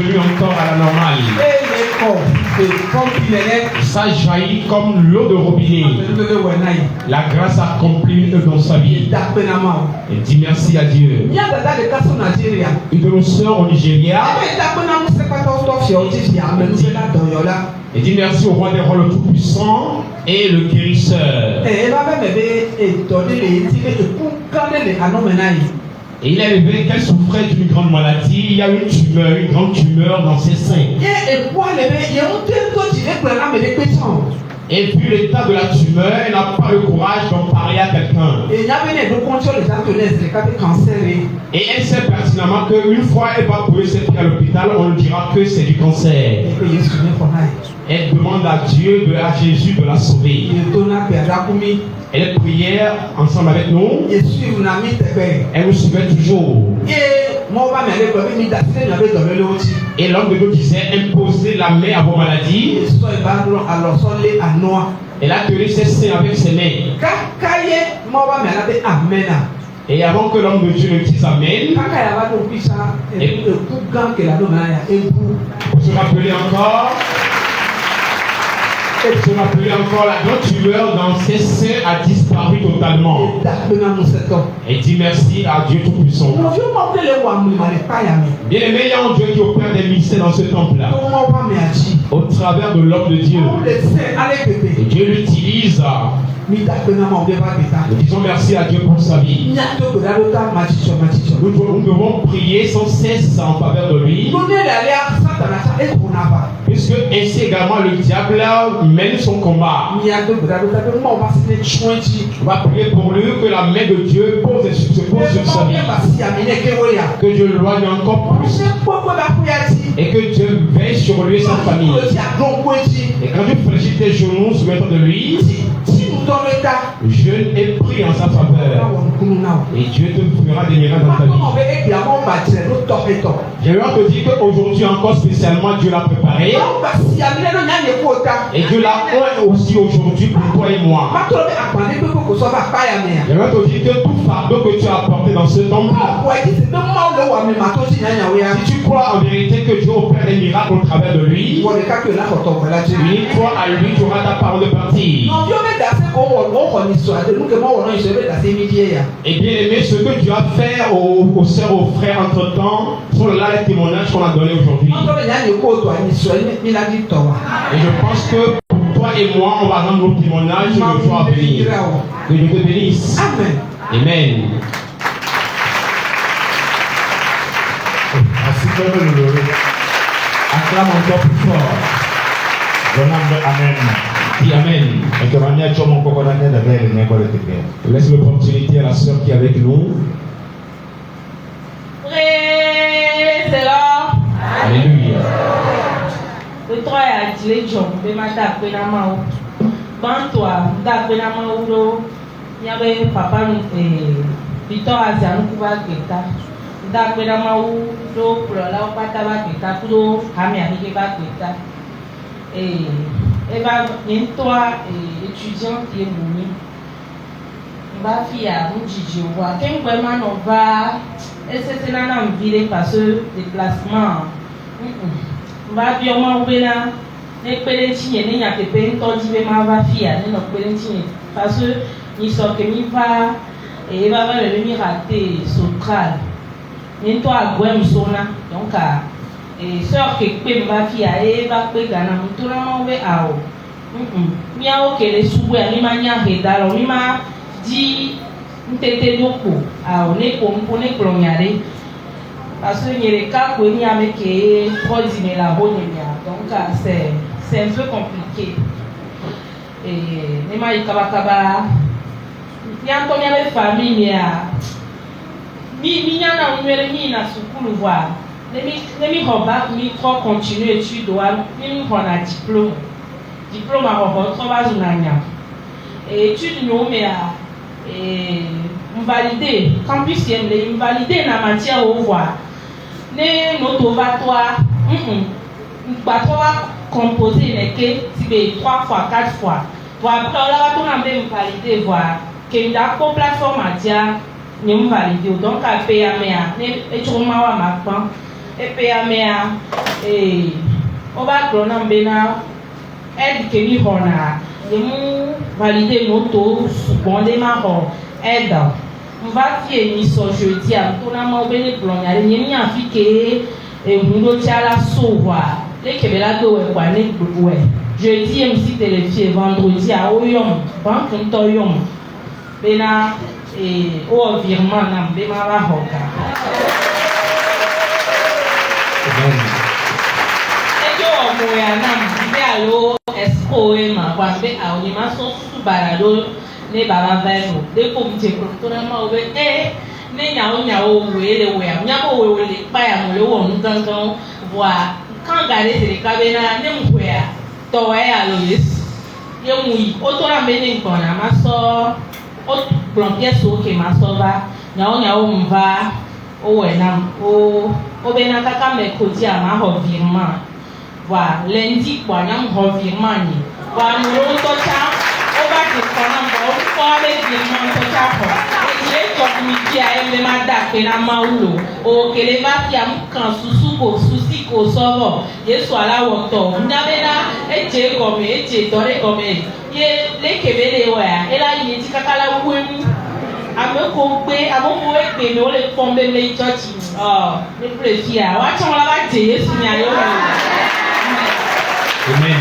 encore à la normale. Ça jaillit comme l'eau de robinet. La grâce accomplie dans sa vie. Et dis merci à Dieu. Une de nos sœurs au Nigeria. Et dis merci au roi des rois le Tout-Puissant et le guérisseur. Et il a révélé qu'elle souffrait d'une grande maladie. Il y a une grande tumeur dans ses seins. Et vu l'état de la tumeur, elle n'a pas le courage d'en parler à quelqu'un. Et elle sait pertinemment qu'une fois elle va poser cette fille à l'hôpital, on lui dira que c'est du cancer. Elle demande à Dieu, à Jésus de la sauver. Elle priait ensemble avec nous. Elle nous suivait toujours. Et l'homme de Dieu disait, imposez la main à vos maladies. Elle a tenu ses seins avec ses mains. Et avant que l'homme de Dieu ne dise Amen, vous se rappelez encore, la grande tumeur dans ses seins a disparu totalement. Et dit merci à Dieu Tout-Puissant. Bien aimé, il y a un Dieu qui opère des mystères dans ce temple-là, au travers de l'homme de Dieu. Et Dieu l'utilise. Nous disons merci à Dieu pour sa vie. Nous devons prier sans cesse en faveur de lui. Puisque ainsi également le diable mène son combat. On va prier pour lui que la main de Dieu se pose sur sa vie. Que Dieu l'éloigne encore plus. Et que Dieu veille sur lui et sa famille. Et quand tu fléchis tes genoux sous de lui, jeûne et prie en sa faveur. Et Dieu te fera des miracles dans ta vie. J'aimerais te dire qu'aujourd'hui encore spécialement Dieu l'a préparé. Et Dieu l'a aussi aujourd'hui pour toi et moi. J'aimerais te dire que tout fardeau que tu as apporté dans ce temple, si tu crois en vérité que Dieu opère des miracles au travers de lui, unis-toi à lui, tu auras ta parole de partir. Et bien aimé, ce que Dieu a fait aux sœurs, aux frères entre temps, sont là les témoignages qu'on a donnés aujourd'hui. Et je pense que pour toi et moi, on va rendre nos témoignages le jour à venir. Que Dieu te bénisse. Amen. Amen. Acclame encore plus fort. Amen. Dis Amen. Laisse l'opportunité à la sœur qui est avec nous. Praise the Lord. Alléluia. Le 3 a dit John, de matin après la main. Ban toi, d'après la main où il y avait papa et Victor Azian qui va quitter. D'après la main où pour la pata va quitter, pour Hamia qui va quitter. Et va toi étudiant qui est mouni. Va faire un petit jour. Quand vraiment on va, et c'est là dans le ville parce que déplacement. Va bien m'envoyer là. Les pédétiens, il y a des pédétiens qui vont va faire, les pédétiens parce que ils sont que mi va et va le mirater sotral. Ni toi à Guem sona donc et sœur que peut va faire et va peut gagner tout le monde à haut. Mi a ok les sous ni mania redalo ni ma dit ntete doko à on est pour coloniale parce que il y a des cas où il y a avec trop dîner la bonne donc c'est un peu compliqué. Et les maïs kabakaba, il y a combien de familles il y a un numéro qui n'a pas voir. Les mi-robats, mi-trop continuer études, mi-prendre un diplôme. Diplôme à robot, trop bas ou n'anya. Et études nous, mais valider, campus les valider dans la matière au voir. Les notovatoires, pas trop composer les quais 3 fois, 4 fois. Pour après, là, on a même validé voir que la plateforme a dit nous valider donc à payer mais et tu m'as ma et puis on va prendre aide que lui hona yemu valider moto subonder ma ho aide on va fier ni so jeudi am tona ma obene plonyare ni afike e hundo tiala sowa le kebela do we kwa ne we jeudi MC téléfié vendredi a oyom banque toyom bena o virement na bema ba hoka moya nam be alo escoe ma kwambe awni ma so su barado ne baba veno de ko mje ko na ma obe ne nyawo wele we am nyabo wele pa ya mo le wo ngangan wa kan gare tere kabena ne mkwea to e alo yes ye mui o to na me ne nkona ma so o blonpie so ke ma so ba nyawo mva o we nam o be na kaka me ko ti ama ho virement wa lundi kwa nyam hovirement ni wa no to cha o ba ti kona ba o ko le virement to cha ko e to mi ti a e ma da pe na maulo o kele ba ti am kan susu ko susi ko sobo yesu ala wo to ndabe na e je ko me e je tore ko me ye le kebele wa e la yin ti kakala wemu ameko gbe amoko e gbe mi o le fon be le church ni prefia wa cha wala ba je yesu ni ayo Amen.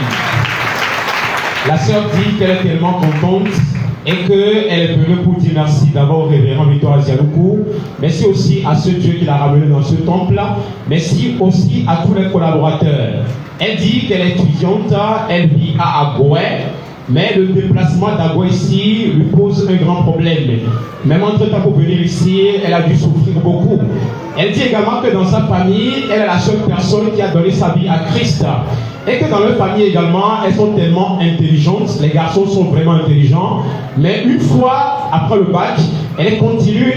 La sœur dit qu'elle est tellement contente et qu'elle est venue pour dire merci d'abord au révérend Victor Azialoukou. Merci aussi à ce Dieu qui l'a ramené dans ce temple-là. Merci aussi à tous les collaborateurs. Elle dit qu'elle est étudiante, elle vit à Agoué, mais le déplacement d'Agoué ici lui pose un grand problème. Même entre-temps pour venir ici, elle a dû souffrir beaucoup. Elle dit également que dans sa famille, elle est la seule personne qui a donné sa vie à Christ. Et que dans leur famille également, elles sont tellement intelligentes, les garçons sont vraiment intelligents, mais une fois après le bac, ils continuent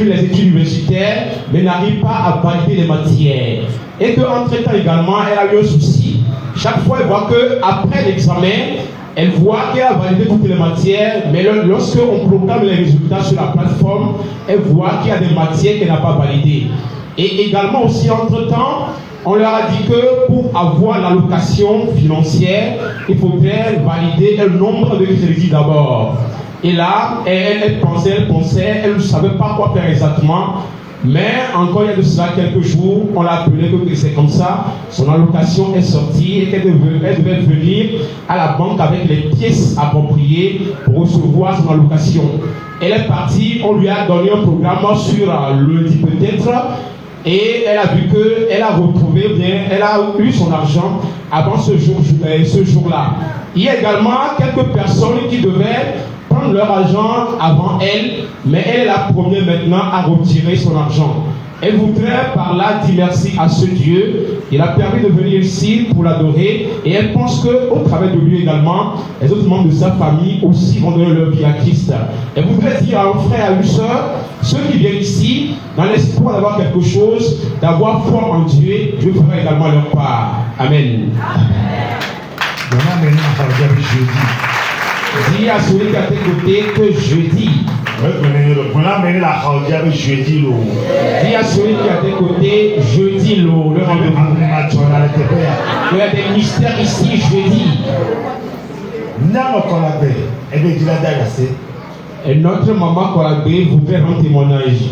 les études universitaires, mais n'arrivent pas à valider les matières. Et qu'entre-temps également, elle a eu un souci. Chaque fois, elle voit qu'après l'examen, elle voit qu'elle a validé toutes les matières, mais lorsque on proclame les résultats sur la plateforme, elle voit qu'il y a des matières qu'elle n'a pas validées. Et également aussi, entre-temps, on leur a dit que pour avoir l'allocation financière, il faudrait valider un nombre de crédits d'abord. Et là, elle pensait, elle ne savait pas quoi faire exactement. Mais encore il y a de cela quelques jours, on l'a appelé que c'est comme ça. Son allocation est sortie et qu'elle devait venir à la banque avec les pièces appropriées pour recevoir son allocation. Elle est partie, on lui a donné un programme sur lundi peut-être. Et elle a vu qu'elle a retrouvé, elle a eu son argent avant ce jour-là. Il y a également quelques personnes qui devaient prendre leur argent avant elle, mais elle est la première maintenant à retirer son argent. Elle voudrait par là dire merci à ce Dieu. Il a permis de venir ici pour l'adorer et elle pense qu'au travers de lui également, les autres membres de sa famille aussi vont donner leur vie à Christ. Elle voudrait dire à un frère, à une soeur, ceux qui viennent ici, dans l'espoir d'avoir quelque chose, d'avoir foi en Dieu, Dieu fera également leur part. Amen. Dis à celui qui est à tes côtés que jeudi. Dis à celui qui est à tes côtés jeudi le rendez-vous. Il y a des mystères ici jeudi. Et notre maman Kolabé voudrait rendre témoignage.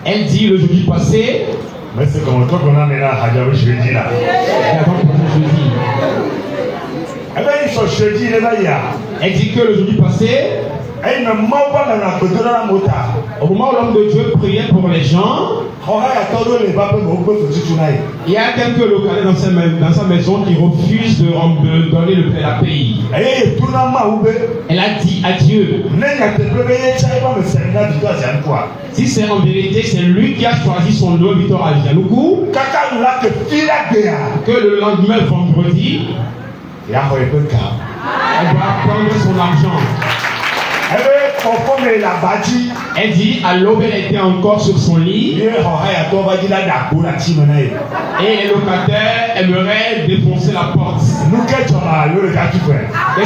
Elle dit le jeudi passé. Mais c'est comme toi qu'on a mis là, jeudi là. Eh bien, ils sont jeudi, elle dit que le jeudi passé, au moment où l'homme de Dieu priait pour les gens, il y a quelques locaux dans sa maison qui refusent de donner la paye. Elle a dit à Dieu, si c'est en vérité, c'est lui qui a choisi son nom, Victor Azialoukou, que le lendemain, vendredi, elle va prendre son argent. Elle dit à l'aube, elle était encore sur son lit. Et les locataires aimeraient défoncer la porte. Qu'est-ce qui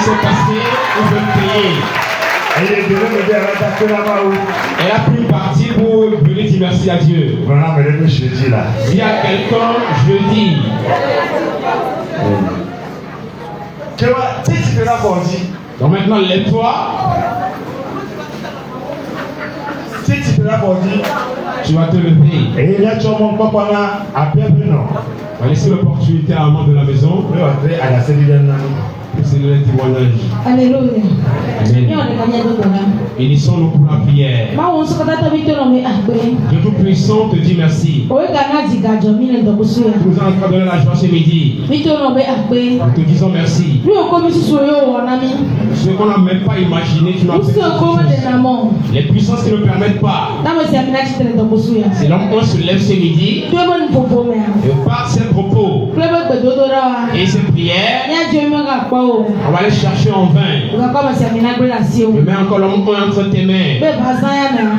s'est passé? On veut payer. Elle a pris une partie pour venir dire merci à Dieu. Dis à quelqu'un, jeudi. Donc maintenant, lève-toi. Tu vas te lever. On va laisser l'opportunité à un membre de la maison. C'est le témoignage. Alléluia. Amen. Unissons-nous pour la prière. Dieu Tout-Puissant te dit merci. Tu nous as encore donné la joie ce midi. Nous te disons merci. Ce qu'on n'a même pas imaginé, tu nous as fait. Les puissances qui ne permettent pas. C'est l'homme qu'on se lève ce midi. Et par ces propos et ces prières, on va aller chercher en vain. Je mets encore l'homme entre tes mains.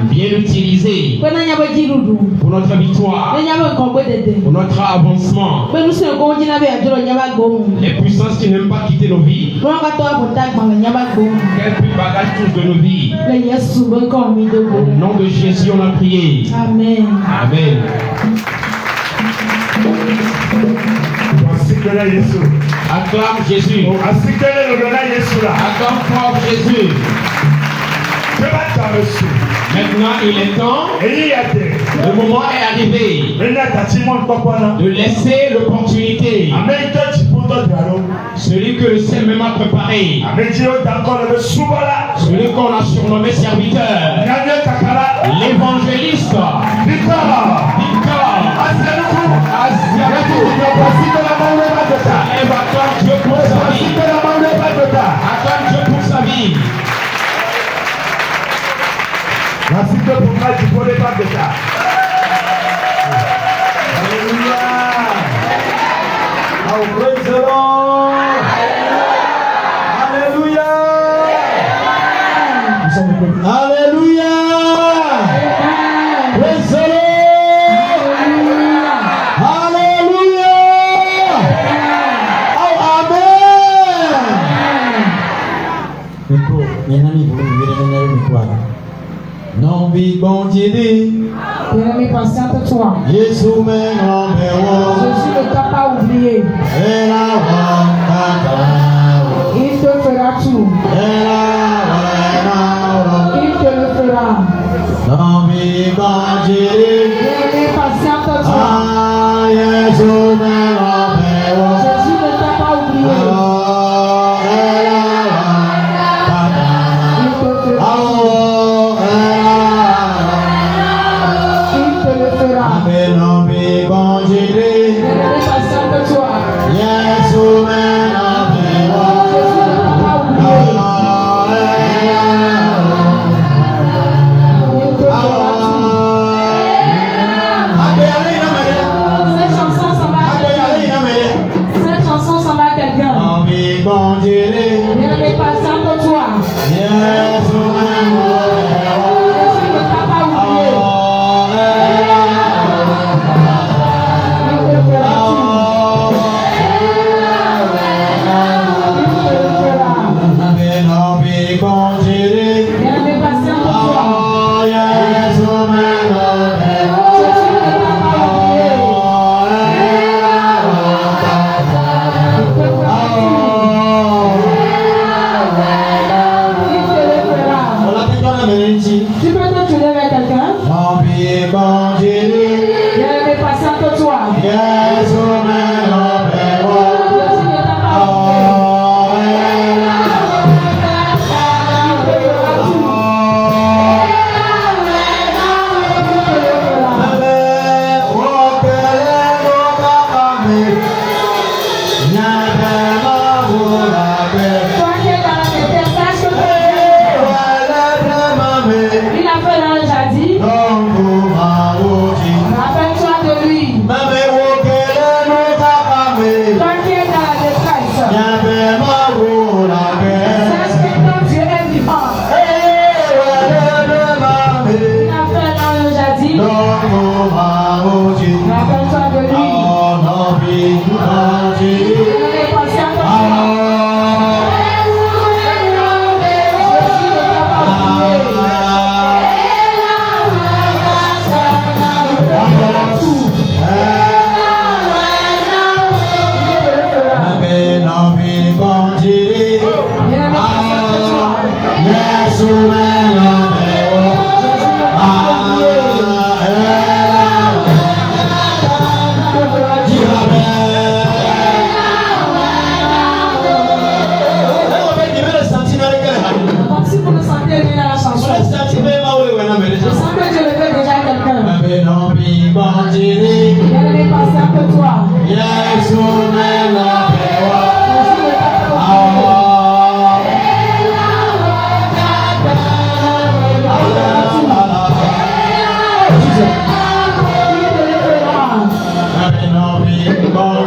Bien l'utiliser pour notre victoire, pour notre avancement. Les puissances qui n'aiment pas quitter nos vies, qu'elles puissent bagager tous de nos vies. Au nom de Jésus, on a prié. Amen. Amen. Acclame Jésus. Acclame fort Jésus. Maintenant, il est temps. Le moment est arrivé de laisser l'opportunité. Celui que le ciel même a préparé. Celui qu'on a surnommé serviteur. L'évangéliste. Acclame Dieu pour sa vie. Acclame Dieu pour sa vie. Praise the Lord. Alléluia. Alléluia. Praise the Lord. Alléluia. Oh, amen. Non vi bon Dieu. Bien-aimé, patiente toi. Jésus me nombre. Jésus ne t'a pas oublié. Il te fera tout. Il te le fera. Non vi bon Dieu. Bien-aimé, patiente toi. Jésus me nombre. Jésus ne t'a pas oublié. Il te fera. Non vi bon Dieu. Bien-aimé, patiente toi. Jésus me nombre. Jésus ne t'a pas oublié. Il te fera tout. Cette chanson s'en va à quelqu'un. Cette chanson s'en va à quelqu'un. Non vi bon Dieu. Bien-aimé, patiente toi. Jésus me nombre. Jésus ne t'a pas oublié. Il te fera tout. Il te le fera. Non vi bon Dieu. Bien-aimé, patiente toi. Jésus me nombre. Jésus ne t'a pas oublié. Il te fera tout. Il te le fera. Tu peux te tourner vers quelqu'un. Non vi bon Dieu. Bien-aimé, patiente toi. Jésus me nombre. Jésus ne t'a pas oublié. Il te fera tout. Il te le fera. Toi qui es dans la détresse, sache que il a fait dans le jardin. Rappelle-toi de lui. Toi qui es dans la détresse, sache que ton Dieu est vivant. Il a fait dans le jardin. Rappelle-toi de lui. Il est patient pour toi. Jésus ne t'a pas Yesu melopewa.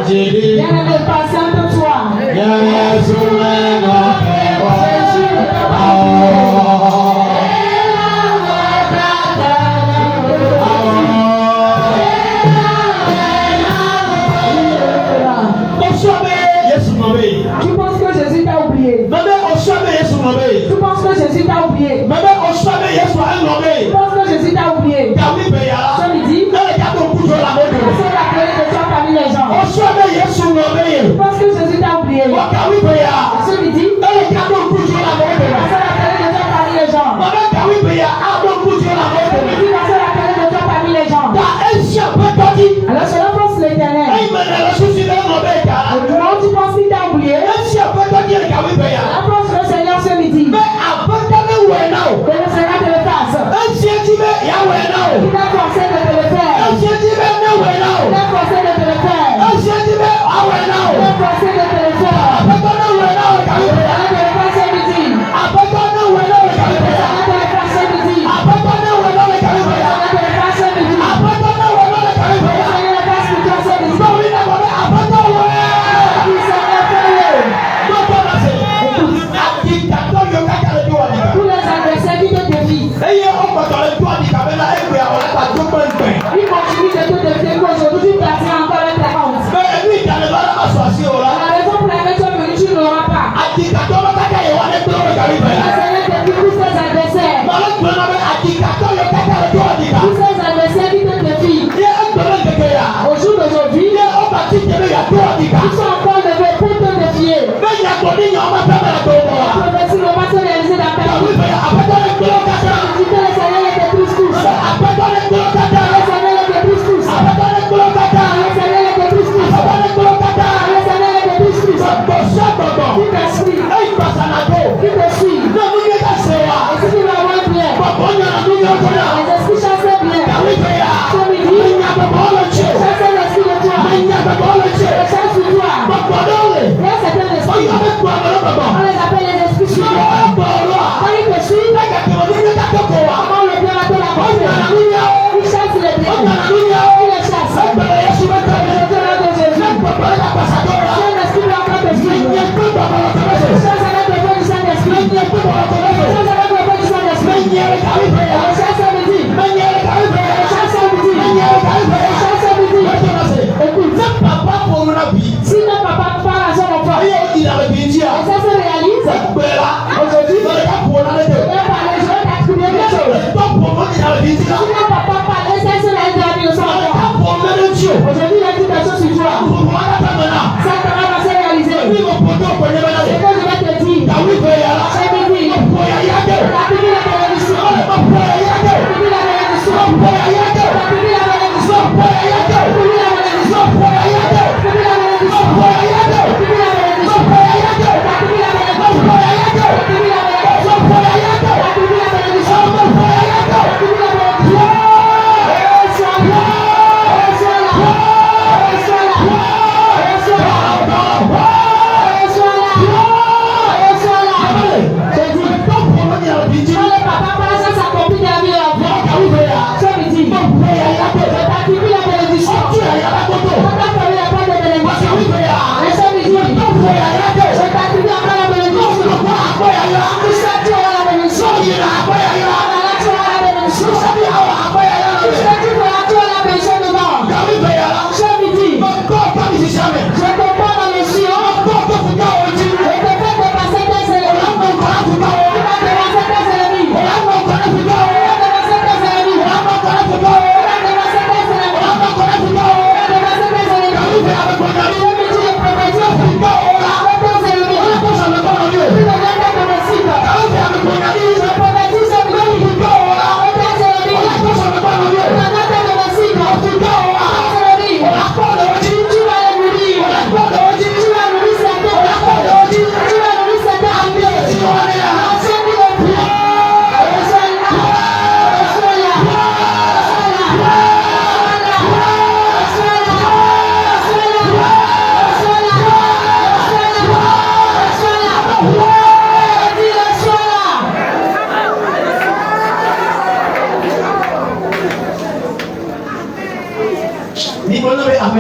Bien-aimé, patiente-toi. Yesu melopewa. Tu penses que Jésus t'a oublié? Tu penses que Jésus t'a oublié? Tu penses que Jésus t'a oublié? Je lui dis, c'est la clé de toi parmi les gens. Tu penses que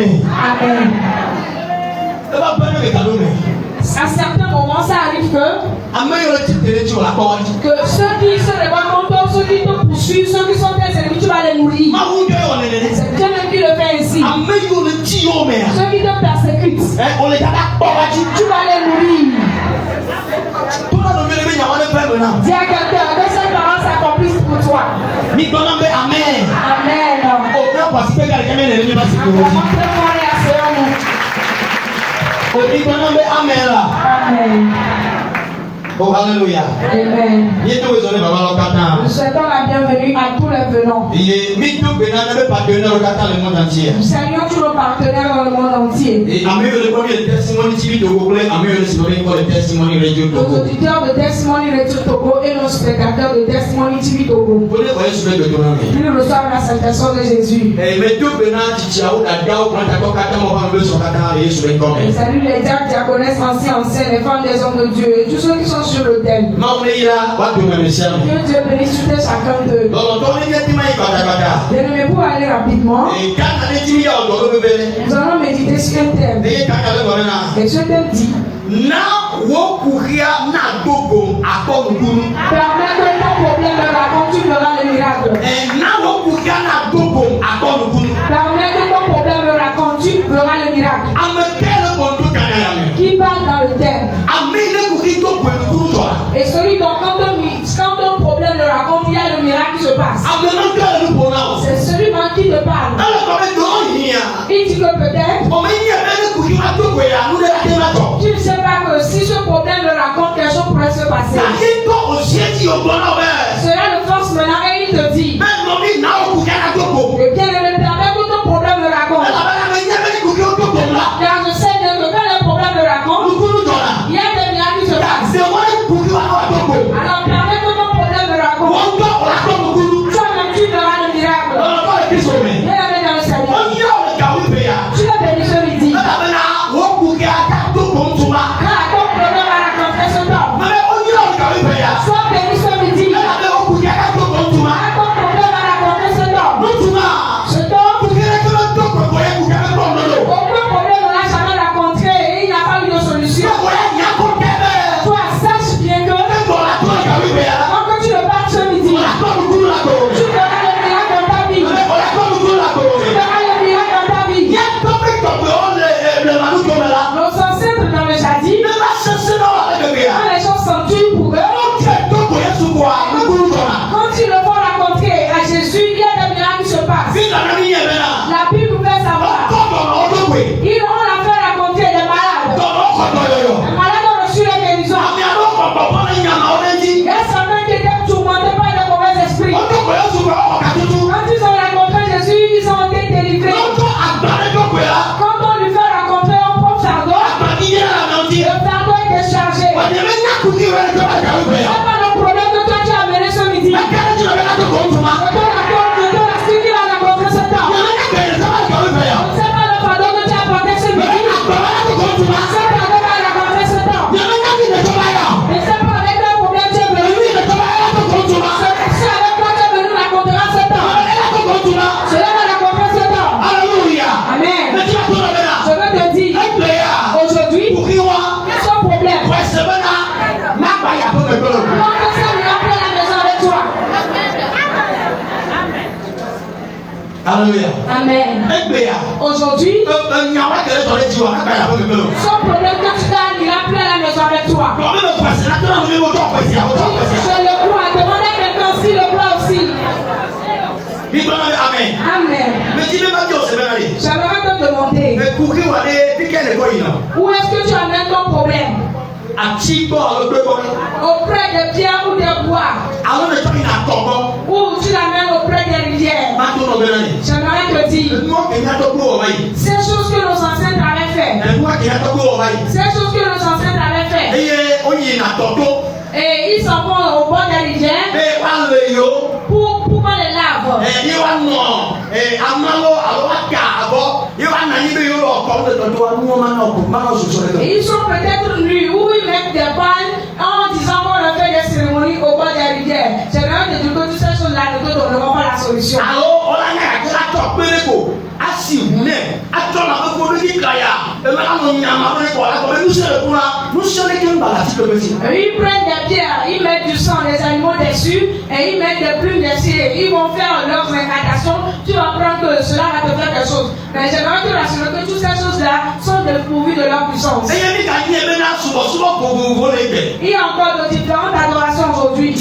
Amen. Amen. À certains moments, ça arrive que ceux qui se révoltent contre ceux qui te poursuivent, ceux qui sont tes ennemis, tu vas les nourrir. C'est Dieu même qui le fait ainsi. Ceux qui te persécutent, tu vas les nourrir. Dis à quelqu'un que ces paroles s'accomplissent pour toi. Amen. Amen. Amen. Oh, alléluia. Amen. Nous souhaitons la bienvenue à tous les venants. Nous saluons tous nos partenaires dans le monde entier. Nos auditeurs de Testimony Radio Togo et nos spectateurs de Testimony TV Togo. Ils reçoivent la salutation de Jésus. Salut les diacres, diaconesses, anciens, les femmes, les hommes de Dieu et tous ceux qui sont sur l'autel. Que Dieu bénisse tout et chacun d'eux. Bien-aimés, pour aller rapidement, nous allons méditer sur un thème. Et ce thème dit: permets que ton problème me raconte, tu verras le miracle. Permets que ton problème me raconte, tu verras le miracle. Qui parle dans le thème? Et celui dont quand ton problème le raconte, il y a le miracle qui se passe. C'est celui qui te parle. Il dit que peut-être tu ne sais pas que si ce problème le raconte, quelque chose pourrait se passer. Cela le force maintenant et il te dit: bien aimé, permets que ton problème le raconte. Car je sais bien que quand le problème le raconte, il y a des miracles qui se passent. Alors permets que ton problème le raconte. Toi-même tu verras le miracle. Bien aimé dans le Seigneur, tu le bénis ce midi. Car ton problème va raconter ce temps. Sois béni ce midi. Car ton problème va raconter ce temps. Ce temps, aucun problème ne l'a jamais rencontré et il n'y a pas eu de solution. Toi, sache bien que quand tu le parles ce midi, tu verras le miracle dans ta vie. Tu verras le miracle dans ta vie. Nos ancêtres dans le jardin, quand les gens sont durs pour eux, quand ils le font rencontrer à Jésus, il y a des miracles qui se passent. La Bible nous fait savoir. Ils ont la fait rencontrer des malades. Les malades ont reçu la guérison. Il y a certains qui étaient tourmentés par de mauvais esprits. Quand ils ont rencontré Jésus, ils ont été délivrés. Quand on lui fait rencontrer un propre fardeau, le fardeau est déchargé. C'est pas le problème que toi tu as amené ce midi. C'est celui qui va rencontrer ce temps. C'est pas le fardeau que tu as apporté ce midi. Ce fardeau va rencontrer ce temps. Et c'est pas avec le problème que tu es venu. C'est avec toi tu es venu rencontrer ce temps. Cela va rencontrer ce temps. Amen. Je veux te dire, aujourd'hui, son problème, quand ça lui rappelle la maison avec toi. Alléluia. Amen. Aujourd'hui, son problème que tu as, il rappelle la maison avec toi. Je le crois. Demandez à quelqu'un si le croit aussi. Amen. Amen. J'aimerais te demander, où est-ce que tu amènes ton problème? Auprès de pierres ou des bois? Ou tu l'amènes auprès des rivières? J'aimerais te dire, ces choses que nos ancêtres avaient fait, ces choses que nos ancêtres avaient fait, et ils s'en vont au bord des rivières pour les laver. Et ils sont peut-être nus ou ils mettent des balles en disant qu'on a fait des cérémonies au bord des rivières. J'aimerais te dire que toutes ces choses-là ne te donneront pas la solution. Ils prennent des pierres, ils mettent du sang des animaux dessus et ils mettent des plumes dessus. Ils vont faire leur incantation. Tu vas prendre que cela va te faire quelque chose. Mais j'aimerais te rassurer que toutes ces choses-là sont dépourvues de leur puissance. Il y a encore de différentes adorations aujourd'hui.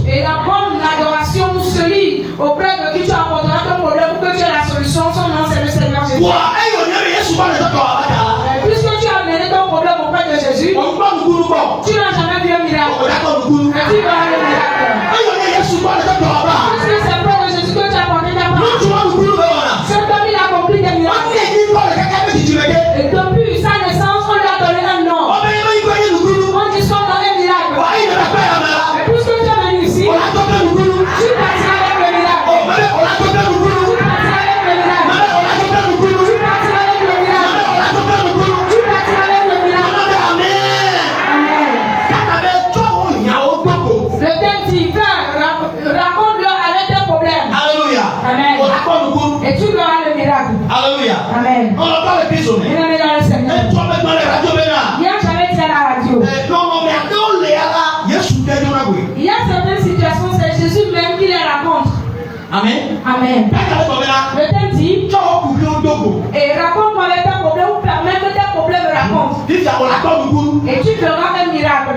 Et la bonne adoration celui auprès de qui tu apporteras ton problème pour que tu aies la solution, son nom c'est le Seigneur Jésus. Puisque tu as amené ton problème auprès de Jésus, tu n'as jamais vu un miracle. Et tu vas avoir le miracle. Puisque c'est auprès de Jésus que tu as apporté ta part. C'est comme il a accompli des miracles. Et depuis sa naissance, on lui a donné un nom. On dit son nom est miracle. Et puisque tu es venu ici, tu partiras avec le miracle. Tu partiras avec le miracle. Tu partiras avec le miracle. Tu partiras avec le miracle. Amen. Le thème dit, raconte-leur avec tes problèmes. Amen. Et tu verras le miracle. Amen. Bien-aimé dans le Seigneur. Hier, j'avais dit à la radio. Il y a certaines situations, c'est Jésus même qui les raconte. Amen. Amen. Le thème dit, et raconte-moi avec tes problèmes ou permets que tes problèmes me racontent. Et tu verras un miracle.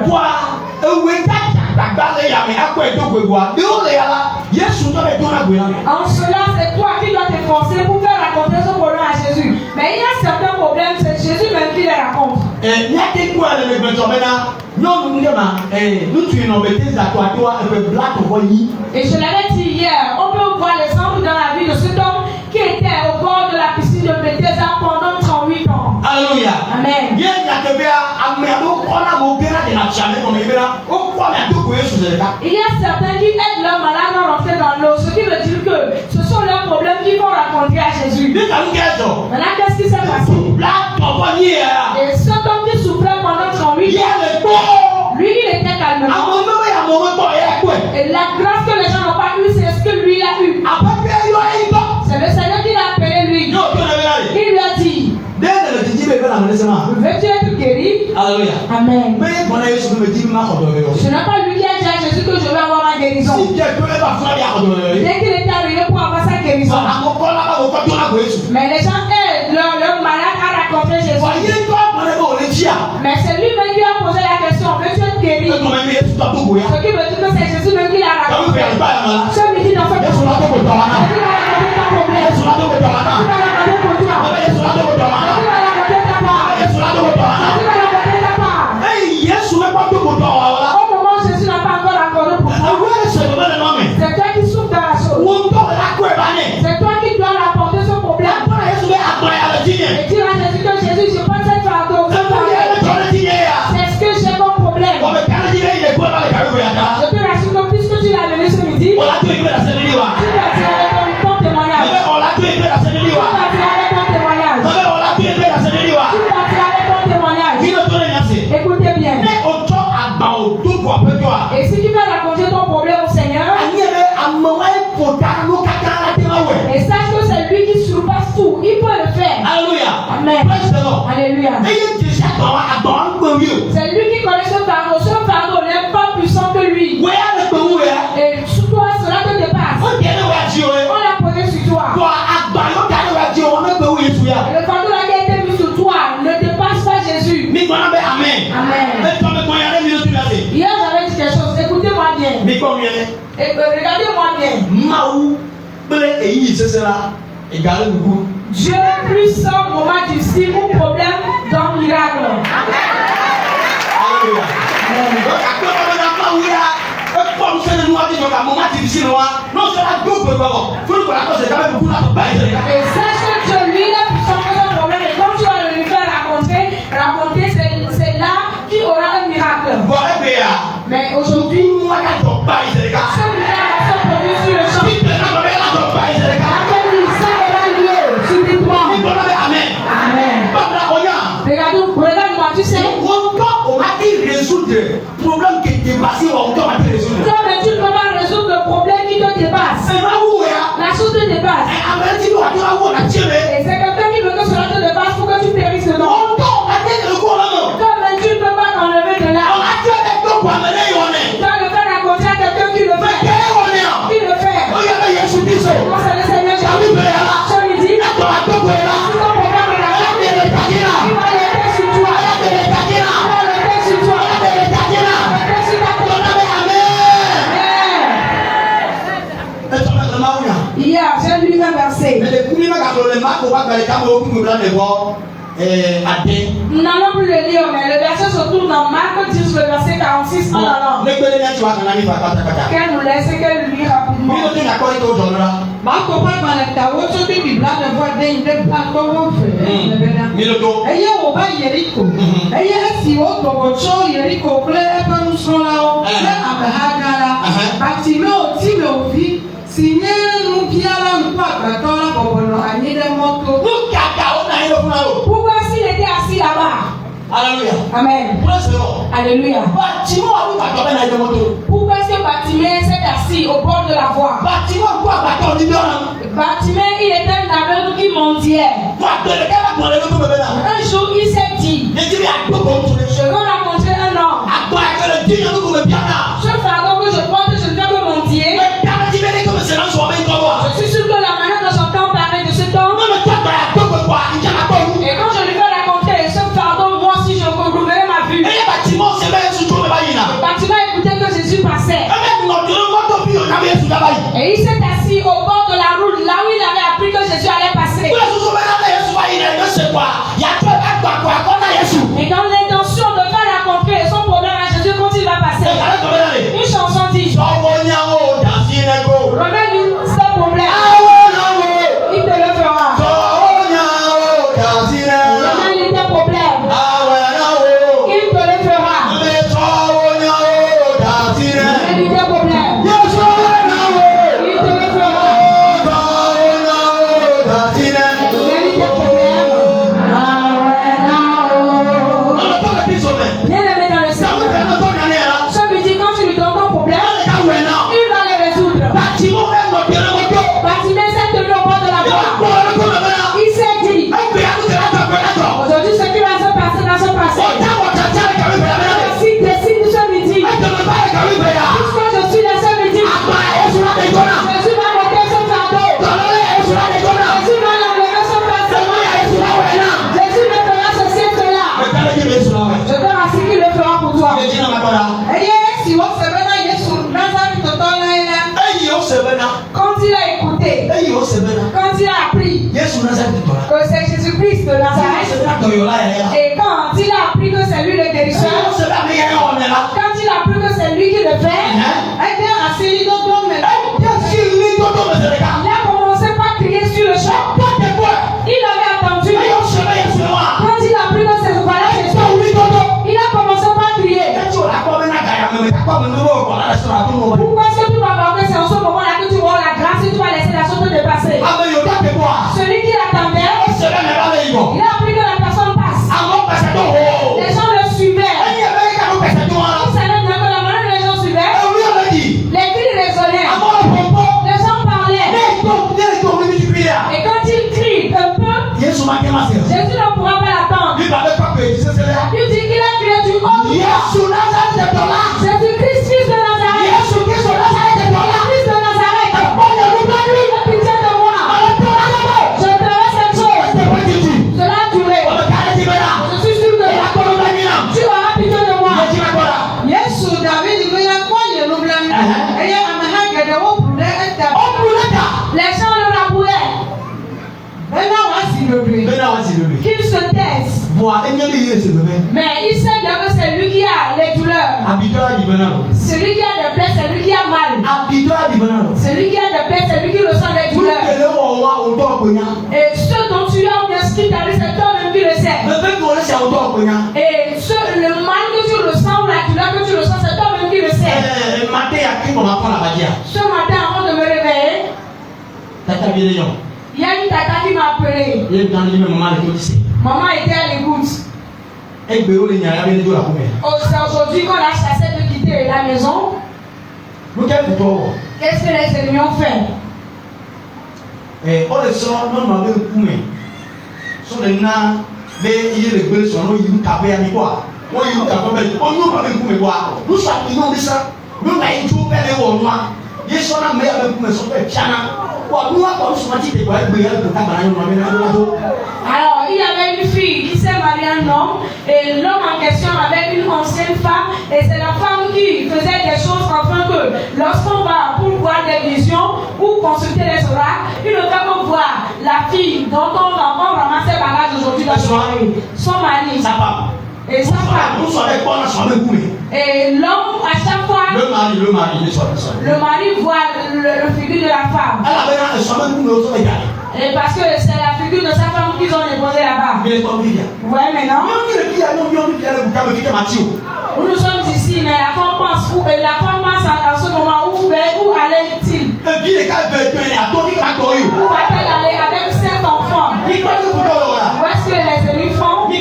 En cela, c'est toi qui dois t'efforcer pour faire raconter ce problème à Jésus. Mais il y a certains problèmes, c'est Jésus même qui les raconte. Et je l'avais dit hier, on peut voir l'exemple dans la vie de cet homme qui était au bord de la piscine de Bethesda pendant 38 ans. Alléluia. Amen. Il y a certains qui aident leurs malades à rentrer dans l'eau, ce qui veut dire que ce sont leurs problèmes qu'ils vont raconter à Jésus. Maintenant, qu'est-ce qui s'est passé? Et cet homme qui souffrait pendant 38 ans, lui, il était calme. Et la grâce que les gens n'ont pas eue, c'est ce que lui a eu. C'est le Seigneur qui l'a appelé lui. Il lui a dit, veux-tu être guéri? Alléluia. Amen. Ce n'est pas lui qui a dit à Jésus que je vais avoir ma guérison. Dès qu'il était arrivé pour avoir sa guérison. Mais les gens aident leur malade à raconter Jésus. Mais c'est lui-même qui a posé la question, veux-tu être guéri? Ce qui veut dire que c'est Jésus même qui l'a raconté. Ce midi dans ce au moment où Jésus n'a pas encore accordé pour toi, c'est toi qui souffres dans la chose. C'est toi qui dois rapporter ce problème. Et dire à Jésus que Jésus, je prends cette fardeau. C'est ce que j'ai comme problème. Je te rassure que puisque tu l'as donné ce midi, tu vas tirer avec ton témoignage. Tu vas tirer avec ton témoignage. Tu vas tirer avec ton témoignage. Écoutez bien. Et si tu veux raconter ton problème au Seigneur, et sache que c'est lui qui surpasse tout, il peut le faire. Alléluia. Amen. Alléluia. C'est lui qui connaît ce fardeau. Ce fardeau n'est pas puissant que lui. Et sur toi, cela te dépasse. On l'a posé sur toi. Et le fardeau là qui a été mis sur toi ne dépasse pas Jésus. Amen. Hier, j'avais dit quelque chose. Écoutez-moi bien. Et regardez-moi bien. Dieu est plus au moment d'ici ou problème dans le miracle. Et sache que Dieu, lui, il est puissant pour son problème. Et quand tu vas lui faire raconter, c'est là qu'il aura un miracle. Mais aujourd'hui, ce miracle va se produire sur le champ. Regarde-moi, tu sais. Toi, mais tu ne peux pas résoudre le problème qui te dépasse. passe. Et c'est quelqu'un qui veut que cela te dépasse pour que tu périsses dedans. Comme tu ne peux pas t'enlever de là. Quand le fait raconter à quelqu'un qui le fait. Qui le fait. Quand c'est le Seigneur Jésus. Je lui dis. Si ton programme est là. Il va l'éteindre sur toi. Il va l'éteindre sur toi. Hier, j'ai lu un verset. Nous n'allons plus le lire, mais le verset se trouve dans Marc 10, le verset 46 en allant. Qu'elle nous laisse et qu'elle lit rapidement. Pourquoi s'il était assis là-bas? Alléluia. Amen. Alléluia. Pourquoi ce bâtiment s'est assis au bord de la voie? Bâtiment, il était un aveugle qui mendiait. Un jour, il s'est dit, je veux rencontrer un homme. Ce fardeau que je porte, je ne fais que mendier. Je suis sûr que la manière dont j'entends parler de cet homme, et quand je lui vais raconter ce fardeau, moi aussi je recouvrirai ma vue. Le bâtiment écoutait que Jésus passait. Et il s'est assis au bord de la route, là où il avait appris que Jésus allait passer. Et dans l'intention de faire rencontrer son problème à Jésus quand il va passer, une chanson dit, remets-lui ce problème. Il te le fera. Remets-lui tes problèmes. Il te le fera. Remets-lui tes problèmes. Il te le fera. Remets-lui tes problèmes. Bien-aimé dans le Seigneur, ce midi, quand tu lui donnes ton problème, il va le résoudre. Bâtiment s'est tenu au bord de la voie. Il s'est dit, aujourd'hui, ce qui va se passer va se passer. Si décide ce midi, puisque je suis là ce midi, Jésus va monter ce fardeau. Jésus va enlever ce fardeau. Jésus me fera ceci et cela. Je te rassure qu'il le fera pour toi. Quand il a écouté, quand il a appris que c'est Jésus-Christ de Nazareth, et quand il a appris que c'est lui le guérisseur, quand il a appris que c'est lui qui le fait, il a commencé par crier sur le champ. Il avait attendu. Quand il a appris que c'est voilà Jésus, il a commencé par crier. Pourquoi est-ce que tu vas voir que c'est en ce moment-là que tu vois la grâce et tu vas laisser la chose te dépasser? Celui qui l'attendait, il a appris que la personne passe. Les gens le suivaient. Il savait bien que la manière dont les gens suivaient, les cris résonnaient. Les gens parlaient. Et quand il crie un peu, Jésus ne pourra pas l'attendre. Il dit qu'il a crié du haut du cœur. Jésus-Christ, fils de Nazareth. Fils de Nazareth. Aie pitié de moi. Je ferai cette chose. Cela a duré. Je suis sûr que tu auras pitié de moi. Les gens le raboulaient. Qu'il se taise. Mais il sait bien que c'est lui qui a les douleurs. Celui qui a des plaies, c'est lui qui a mal. Celui qui a des plaies, c'est lui qui ressent les douleurs. Et ce dont tu as bien ce qui t'arrive, c'est toi-même qui le sais. Et le mal que tu ressens, la douleur que tu ressens, c'est toi-même qui le sais. Ce matin, avant de me réveiller, il y a une tata qui m'a appelé. Maman était à l'écoute. C'est aujourd'hui qu'on l'a chassé de quitter la maison. Qu'est-ce que les ennemis ont fait? On est sur non ma belle coumé. Sur les nains, les belles sont nous y capé à quoi. On y capé, on nous pas belle coumé quoi. Nous sommes de ça. Nous n'avons tout fait les rois. Ils sont là, mais avec nous, ils sont fait chana. Alors, il y avait une fille qui s'est mariée à un homme, et l'homme en question avait une ancienne femme, et c'est la femme qui faisait des choses afin que lorsqu'on va pour voir des visions ou consulter les oracles, il ne va pas voir la fille dont on va ramasser bagage aujourd'hui la soirée, son mari, sa femme. Et sa femme. Et l'homme, à chaque fois, le mari voit le figure de la femme. Et parce que c'est la figure de sa femme qu'ils ont déposé là-bas. Ouais, mais non. Nous sommes ici, mais la femme pense où, et la femme pense à ce moment où allait-il? Où va-t-elle aller avec 5 enfants? Où est-ce que les ennemis font? Où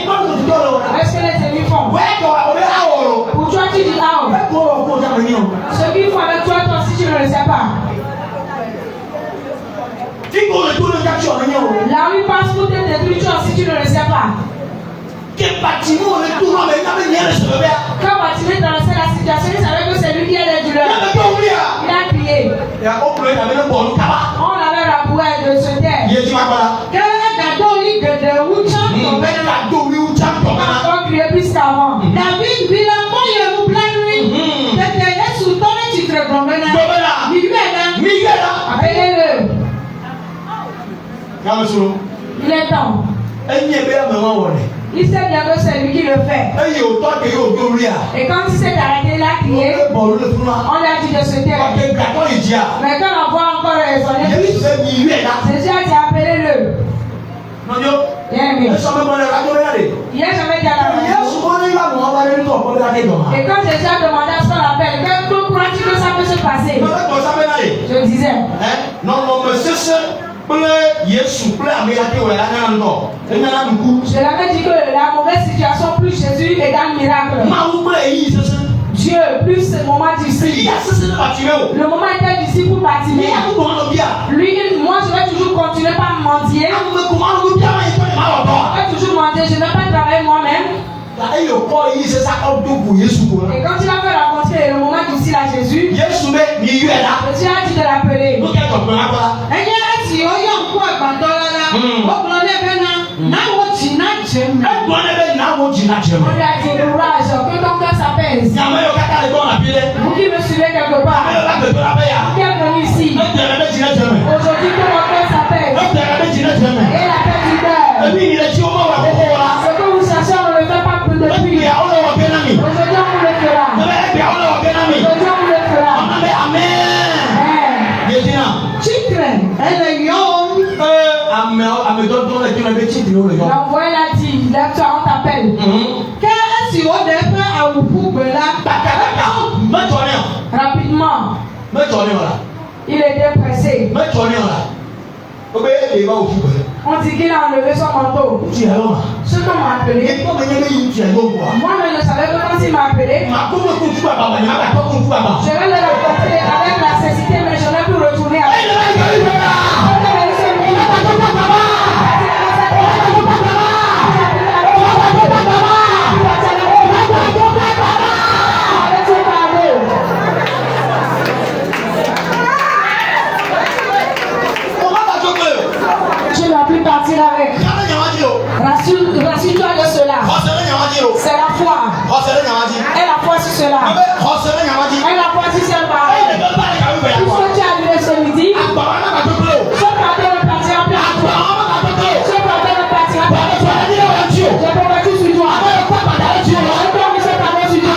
est-ce que les ennemis font? Pour toi, tu dis ah. Ce qu'ils font avec toi, toi aussi, tu ne le sais pas. Là où ils passent pour te détruire, toi aussi, tu ne le sais pas. Quel bâtiment on est tout le monde, quand Baptiste est dans la situation, il savait que c'est lui qui est le douleur. Il a crié. On avait la bouée de se taire. On criait plus qu'avant. David, il a moyen de plaindre. C'était sous ton titre. Appelez-le. Il est temps. Il sait bien que c'est lui qui le fait. Et quand il s'est arrêté, il a crié. On lui a dit de se taire. Mais quand on voit encore raisonner, Jésus a dit appelez-le. Il a jamais dit à la radio. Et quand Jésus a demandé à ce qu'on l'appelle, comment tu que ça peut se passer? Je disais. Je l'avais dit que la mauvaise situation plus Jésus égale miracle. Dieu plus le moment d'ici. Le moment était d'ici pour bâtir. Lui, moi je vais toujours continuer par mendier. Je vais toujours mendier, je ne vais pas travailler moi-même. Et quand il a fait rencontrer le moment d'ici à Jésus, Jésus a dit de l'appeler. On lui a dit courage, que ton cœur s'apaise. Vous qui me suivez quelque part, qui êtes venu ici, aujourd'hui que mon cœur s'apaise. Et la paix du cœur. Ce que vous cherchez, on ne le fait pas plus depuis. Aujourd'hui on vous le fera. Aujourd'hui on vous le fera. L'envoyé l'a dit, lève-toi, on t'appelle. Rapidement. Il était pressé. On dit qu'il a enlevé son manteau. Ce qu'on m'a appelé. Moi, je ne savais pas quand il m'a appelé. Je vais le rencontrer avec la cécité, mais je n'ai plus retourné avec lui. Tu n'as plus partir avec. Rassure-toi de cela. C'est la foi. Et la foi sur cela. Et la foi sur cela. Tout ce que tu as vu ce midi. Ce matin, on partir en place. Ce matin, on partir en place. Je peux partir sur toi. Je peux me faire parler sur toi.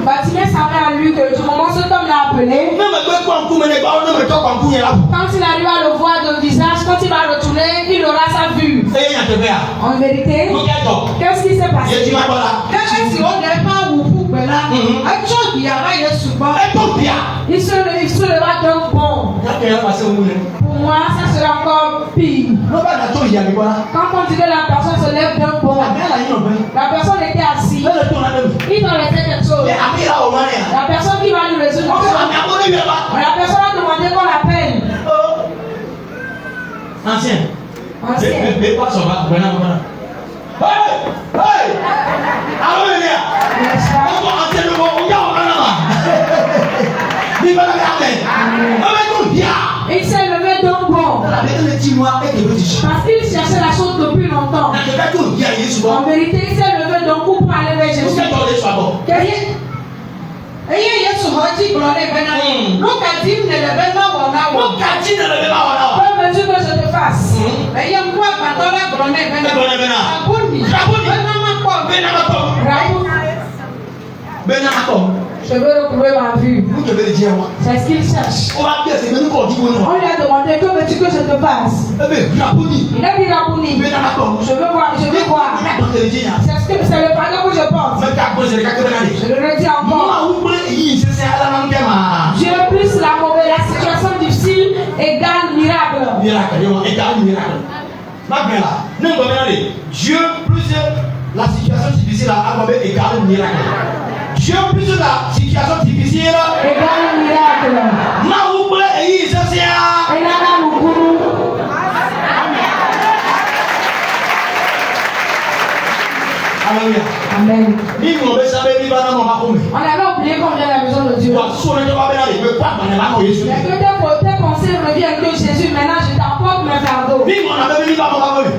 Baptiste savait en lui que du moment où cet homme l'a appelé, quand il arrive à le voir de visage, quand il va retourner, il aura sa vue. En vérité, qu'est-ce qui s'est passé? Il se leva donc bon. Pour moi, ça sera encore pire. Quand on dit que la personne se lève donc bon, la personne était assise. Il doit laisser quelque chose. La personne qui va lui résoudre la personne a demandé qu'on l'appelle. Ancien. Mais pas son bras. Hey! Alléluia! Il s'est levé donc bon. Parce qu'il cherchait la chose depuis longtemps. En vérité, il s'est levé donc pour aller vers Jésus. Que veux-tu que je te fasse? Je veux retrouver ma vue. C'est ce qu'il cherche. On lui a demandé que veux-tu que je te fasse? Il a dit Rabouni. Je veux voir. C'est le fardeau que je porte. Je le redis encore. Dieu plus la mauvaise, la situation difficile égale miracle. Dieu plus la situation difficile à égale miracle. Dieu plus la situation difficile égale miracle. Alléluia. Amen. On avait oublié qu'on vient à la maison de Dieu. Les pensées reviennent que Jésus, maintenant je t'apporte mes fardeaux.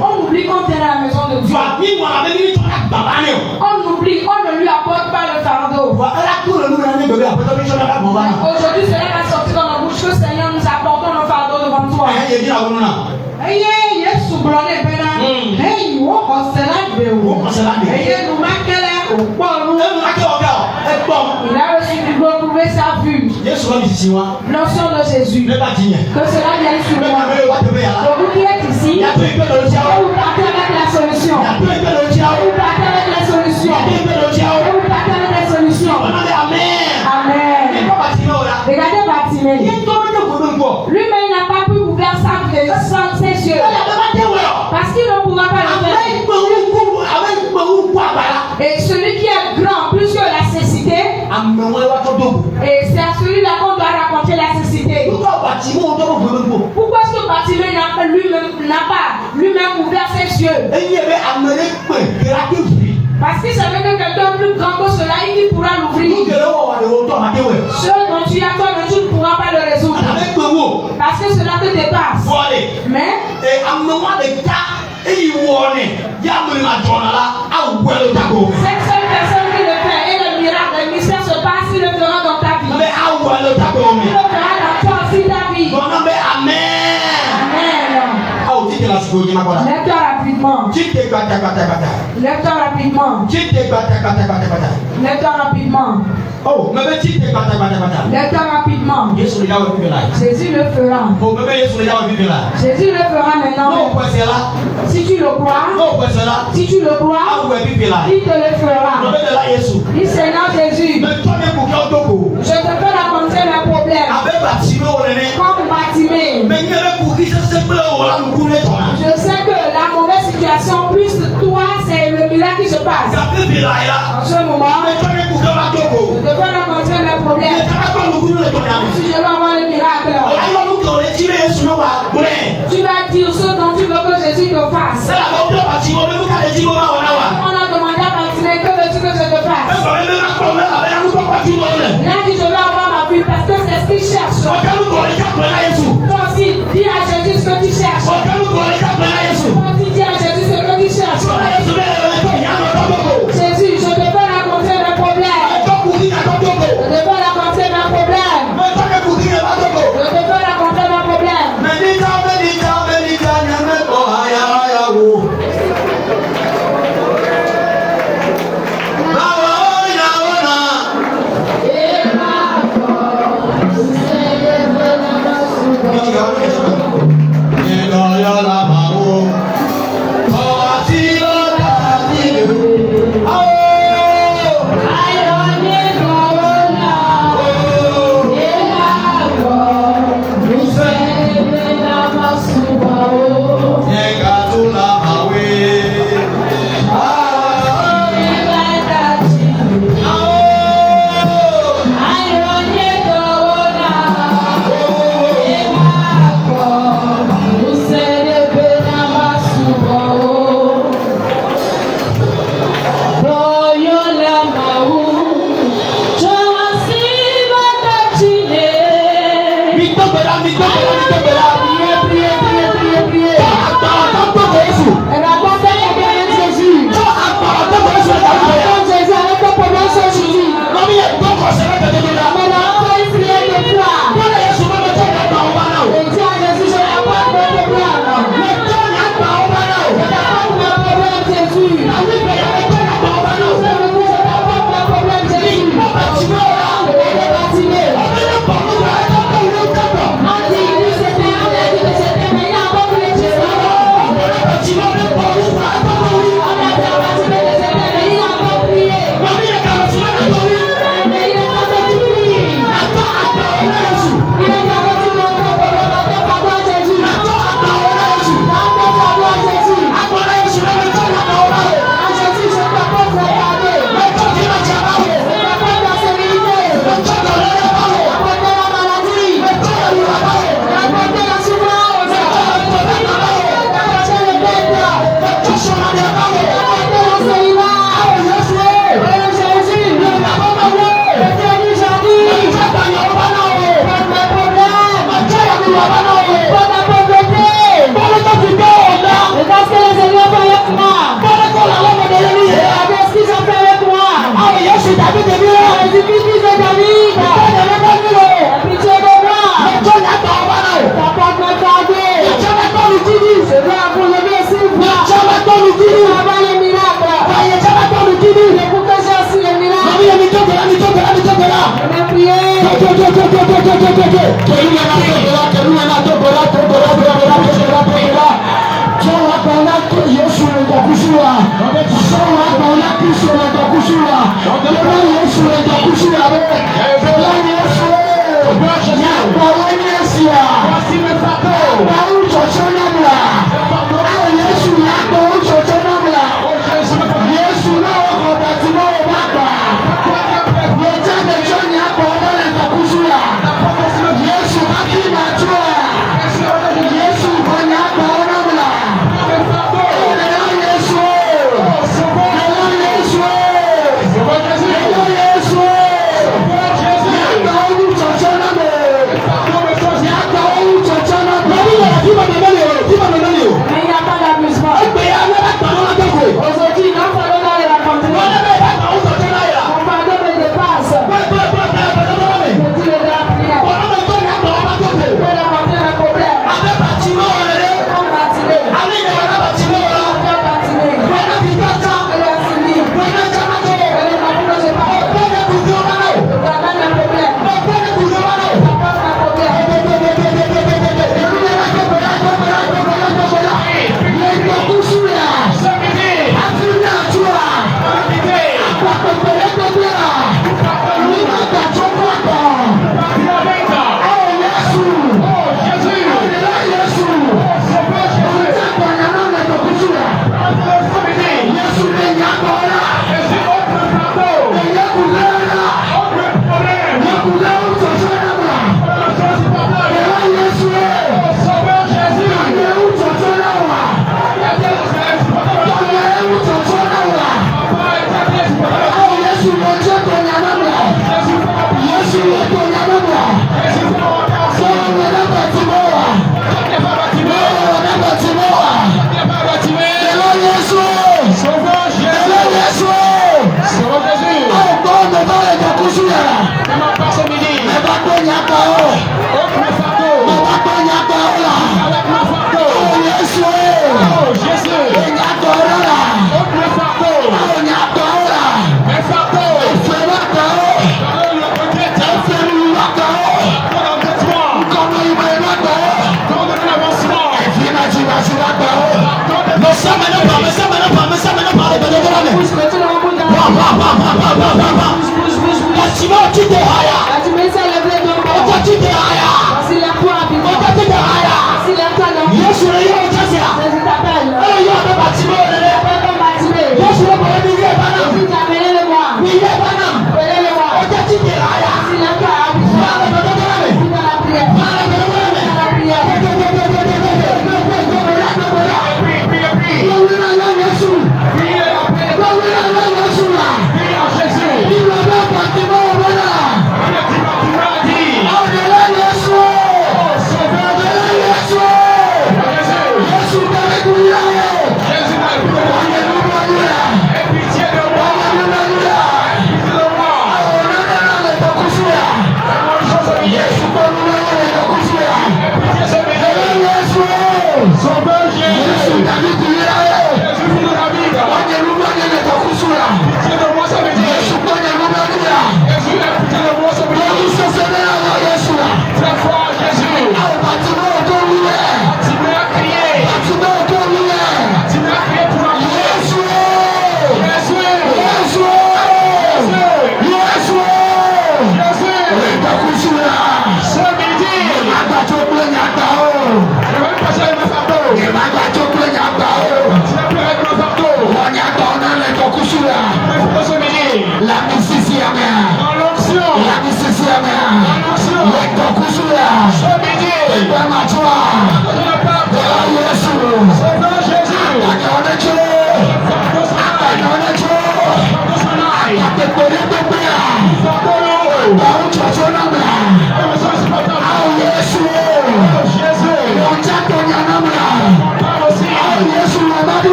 On oublie qu'on vient à la maison de Dieu. On oublie, on ne lui apporte pas le fardeau. Aujourd'hui, cela va sortir dans la bouche que Seigneur nous apportons le fardeau devant toi. Il a reçu du bon pour sa vue. L'onction de Jésus. Que cela vienne sur moi. Donc vous qui êtes ici, vous partez avec la solution. Vous partez avec la solution. Vous partez avec la solution. Amen. Regardez Bartimée. Lui-même n'a pas pu ouvrir ses yeux. Parce qu'il ne pourra pas le faire. Et celui qui est grand, plus que la cécité, et c'est à celui-là qu'on doit raconter la cécité. Pourquoi est-ce que Bartimée n'a pas lui-même ouvert ses yeux? Parce qu'il savait que quelqu'un plus grand que cela, il pourra l'ouvrir. Ce dont tu as toi, mais tu ne pourras pas le résoudre. Parce que cela te dépasse. Mais cette seule personne qui le fait et le miracle, le mystère se passe, il le fera dans ta vie. Il le fera dans toi aussi ta vie. Amen. Lève-toi rapidement. Lève-toi rapidement. Lève-toi rapidement. Lève-toi rapidement. Jésus le fera. Jésus le fera maintenant. Si tu le crois, il te le fera. Dis Seigneur Jésus, je te peux raconter mes problèmes. Comme Bartimée. Je sais que la mauvaise situation, plus toi, c'est le miracle qui se passe. En ce moment, je peux raconter mes problèmes. Si je veux avoir le miracle, tu vas dire ce dont tu veux que Jésus te fasse. On a demandé à Bartimée que veux-tu que je te fasse. Il a dit je veux avoir ma vue parce que c'est ce qu'il cherche. Toi aussi, dis à Jésus ce que tu cherches. Toi aussi, dis à Jésus ce que tu cherches. Jésus, je te peux raconter mes problèmes. Je te peux raconter mes problèmes. Je te peux raconter mes problèmes. Oh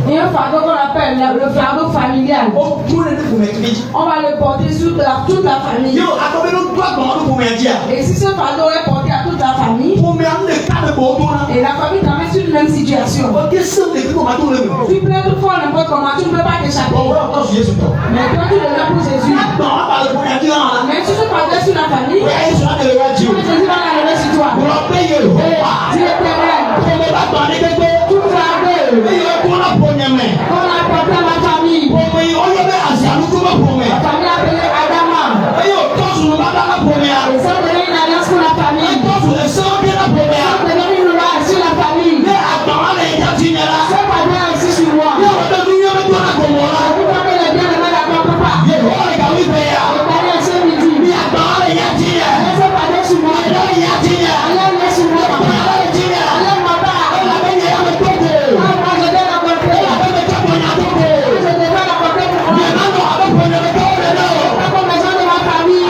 Et un fardeau qu'on appelle le fardeau familial. On va le porter sur toute la famille. Et si ce fardeau est porté à toute la famille, et la famille t'amène sur une même situation, tu pleures toutefois n'importe comment, tu ne peux pas t'échapper. Mais toi tu le mets pour Jésus. Mais si tu parles sur la famille, Jésus va l'arriver sur toi. Tu es témoin. Tout fardeau qu'on a porté à ma famille. La famille appelée Adama. Et ça donne une alliance pour la famille. Ça donne une loi sur la famille. Ce fardeau est ici sur moi. Vous parlez le bien de moi d'accord pas. Et d'aller ce midi. Ce fardeau sur moi. Allez sur moi. Allez moi pas. Je dois la porter. Je devrais la porter pour moi. Pas comme les gens de ma famille.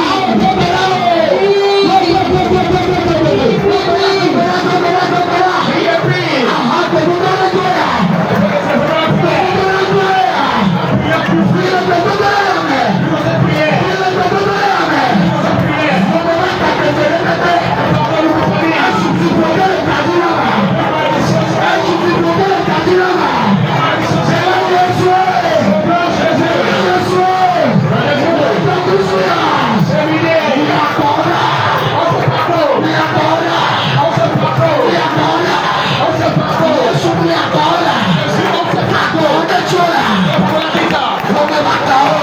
Come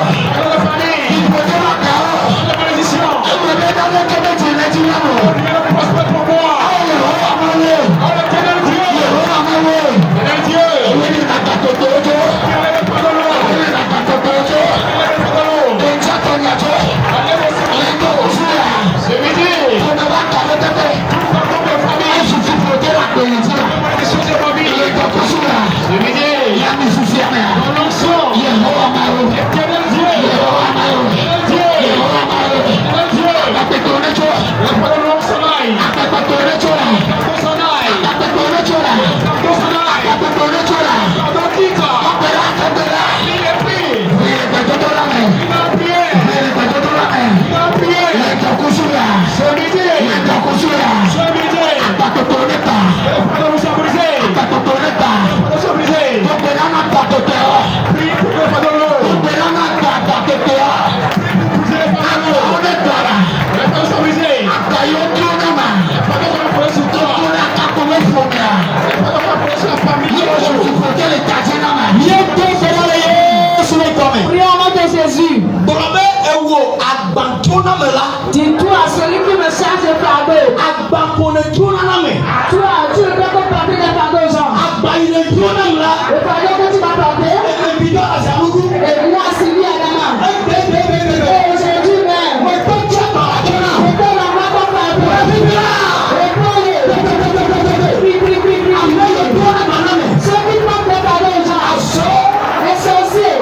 là. Dis-toi à celui qui me charge de fardeau. Toi, tu ne peux pas porter des fardeaux aux gens. Le fardeau que tu vas porter, et moi, Sylvie Adama. Et aujourd'hui même, je donne la main comme fardeau. Reprends-les. Ceux qui portent des fardeaux aux gens, les sorciers,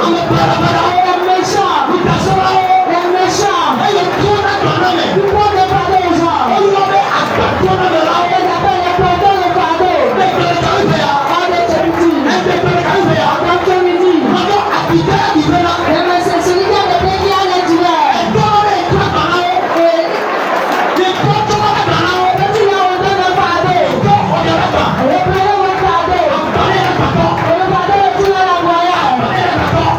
les méchants, tu portes des fardeaux aux gens. On les appelle les porteurs de fardeaux. C'est celui qui a des pieds qui a les douleurs. Tu leur ordonnes le fardeau. Reprenez votre fardeau. Le fardeau est tout dans la voyage.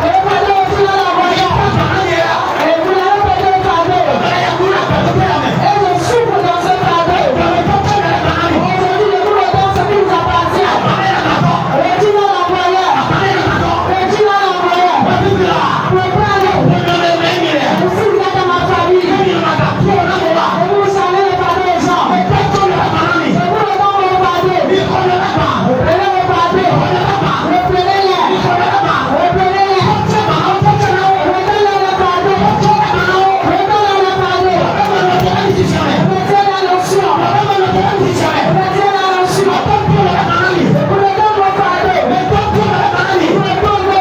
Le fardeau est tout dans la voyage. Et vous l'avez porté le fardeau. Et je souffre dans ce fardeau. Aujourd'hui, je vous redonne ce qui vous appartient. Retourne dans la voyage. Retourne dans la voyage. Préparez. Si vous êtes dans ma famille, et vous savez les fardeaux aux gens, je vous redonne mon fardeau. Reprenez mon fardeau. Reprenez-les. Reprenez-les. Redonnez le fardeau. Redonnez le fardeau. Mettez la notion. Mettez la notion. Vous redonnez mon fardeau. Vous redonnez mon fardeau. Reprenez mon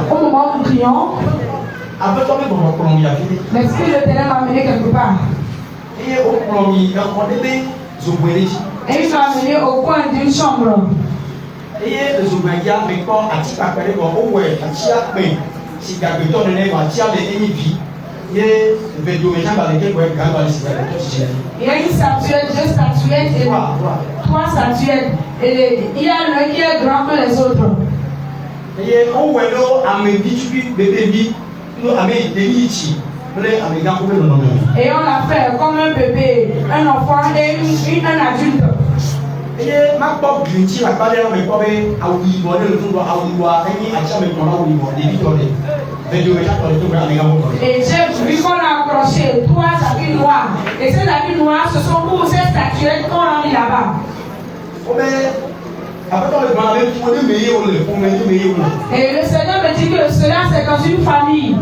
Au moment où nous crions, l'esprit de ténèbres m'a amené quelque part. Et ils sont amenés au coin d'une chambre. Et il y a une statuette, deux statuettes et trois statuettes. Et il y a l'un qui est grand que les autres. Et on l'a fait comme un bébé, un enfant et un adulte. Et j'ai vu qu'on a accroché trois habits noirs. Et ces habits noirs, ce sont pour ces statuettes qu'on a mis là-bas. Et le Seigneur me dit que cela c'est dans une famille.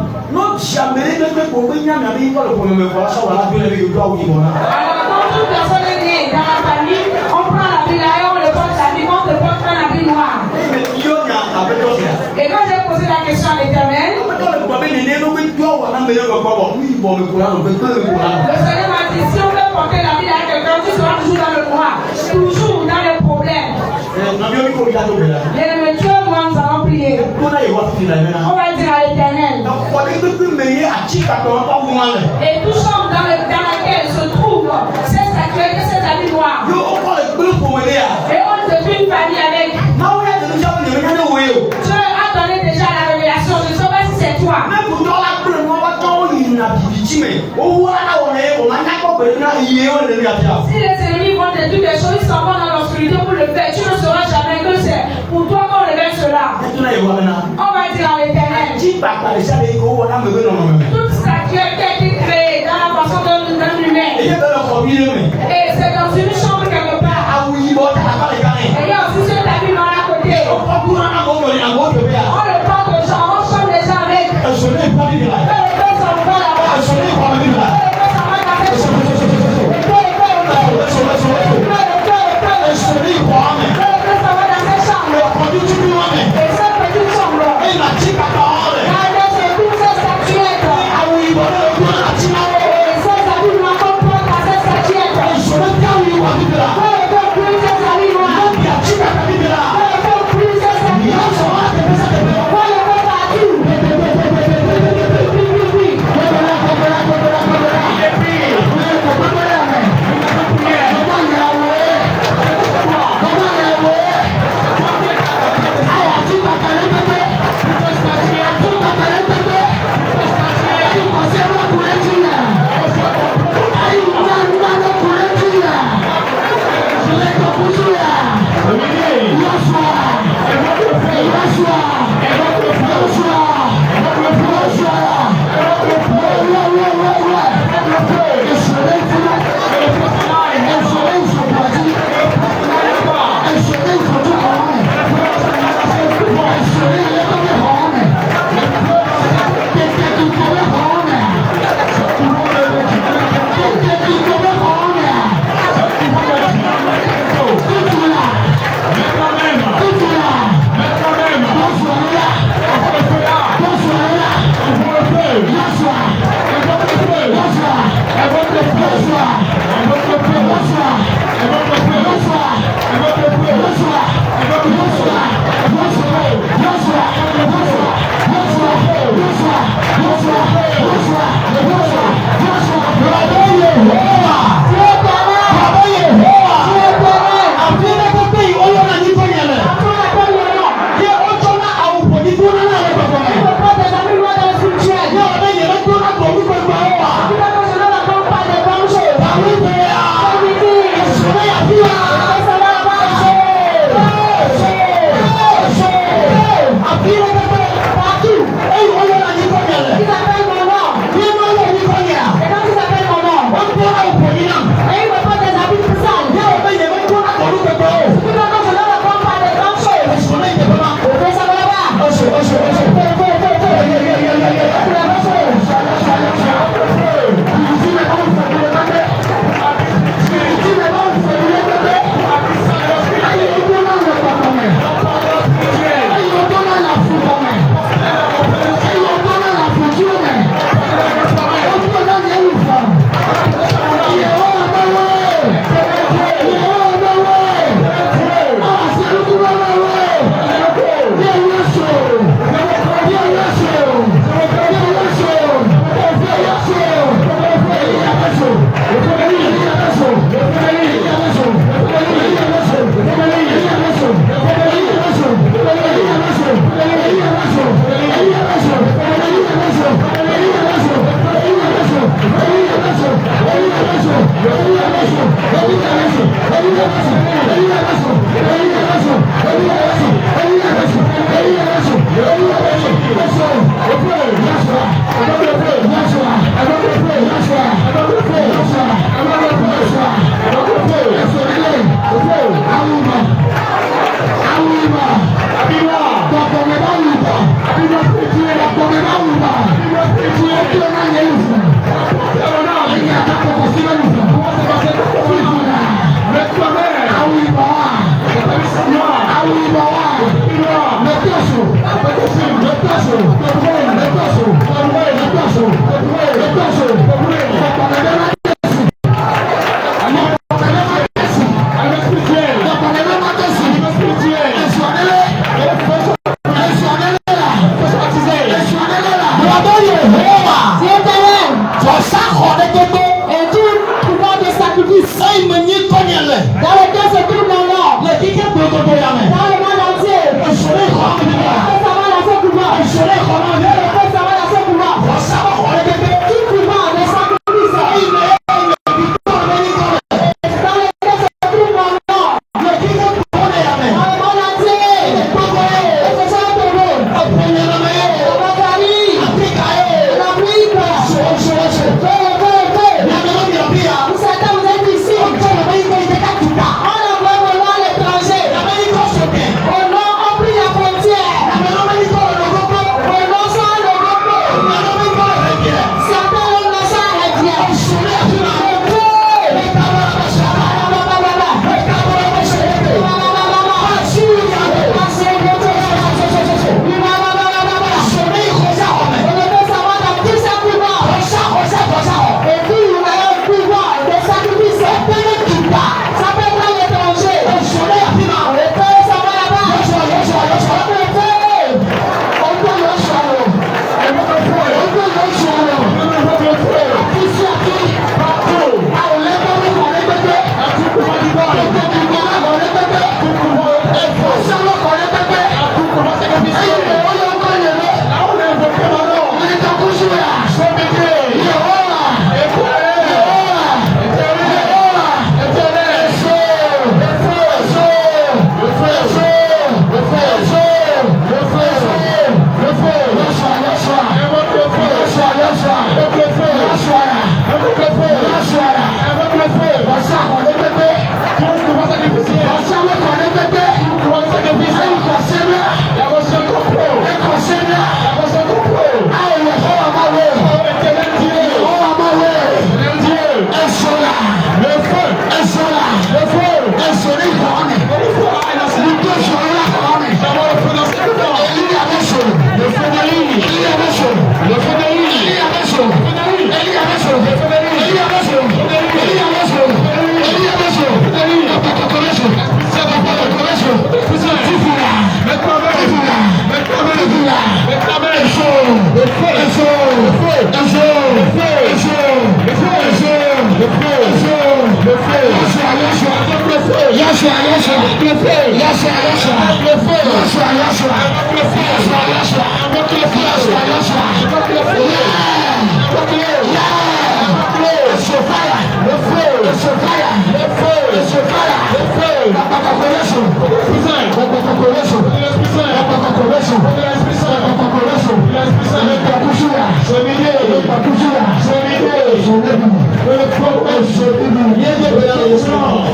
Alors quand toute personne est née dans la famille, on prend l'habit là et on le porte l'habit, on te porte un habit noir. Et quand j'ai posé la question à l'Éternel, le Seigneur m'a dit si on veut porter l'habit à quelqu'un, tu seras toujours dans le noir, toujours dans les problèmes. Bien-aimé, Dieu On va dire à l'Éternel. Et tout chambre dans laquelle se trouve cette statuette et cet habit noir. Et on devient une famille avec. Dieu a donné déjà la révélation. Je ne sais pas si c'est toi. Si les ennemis vont te dire des choses, ils s'en vont dans l'obscurité pour le faire. Tu ne sauras jamais que c'est pour toi qu'on révèle cela. On va dire à l'Éternel. Toute statuette qui a été créée dans la façon d'un humain. Et c'est dans une chambre quelque part. Et il y a aussi cet habit noir à côté. On le prend de gens, on chante les gens avec. Les gens s'en vont là-bas. Les gens s'en vont dans cette chambre. Et cette petite chambre.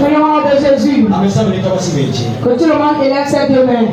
Prions de Jésus. Que tout le monde élève ses deux mains.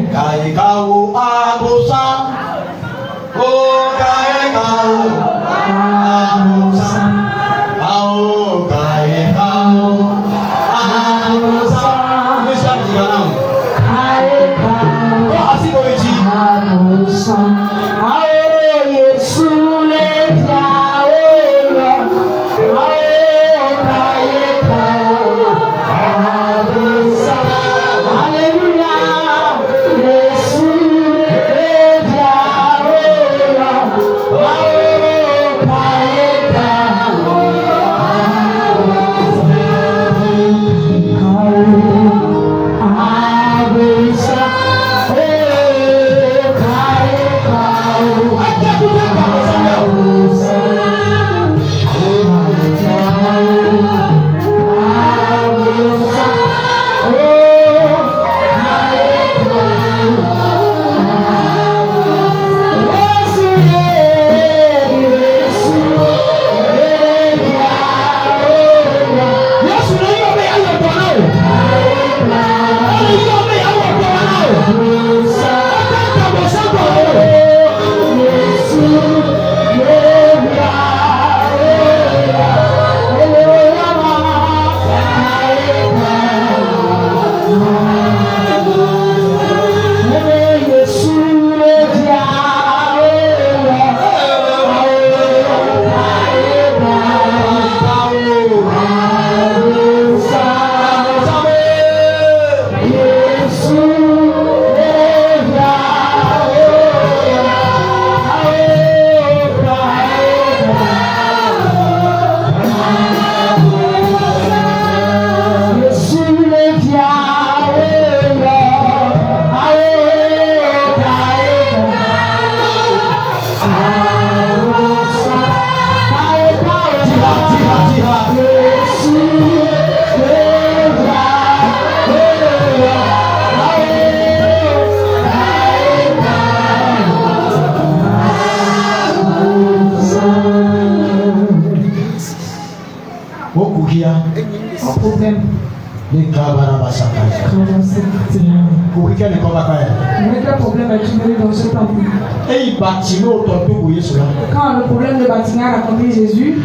Quand le problème de Bâtiment a rencontré Jésus,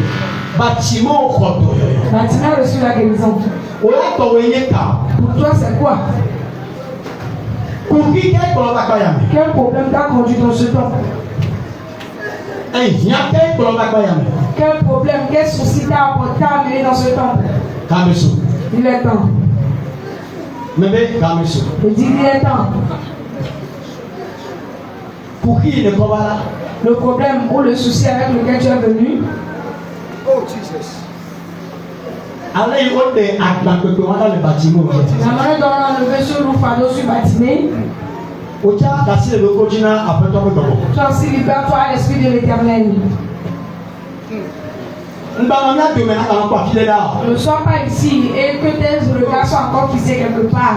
Bâtiment a reçu la guérison. Pour toi, c'est quoi? Quel problème t'a conduit dans ce temps? Quel problème, quel souci t'a amené dans ce temps? Il est temps. Je dis il est temps. Pour qui il ne va pas là? Le problème ou le souci avec lequel tu es venu. Oh Jesus. Allez, on est à la bâtiment. La manière dont on a enlevé ce loup fardeau sur bâtiment. Tu as aussi libère-toi à l'esprit de l'Éternel. Ne sois pas ici et que tes regards soient encore fixés quelque part.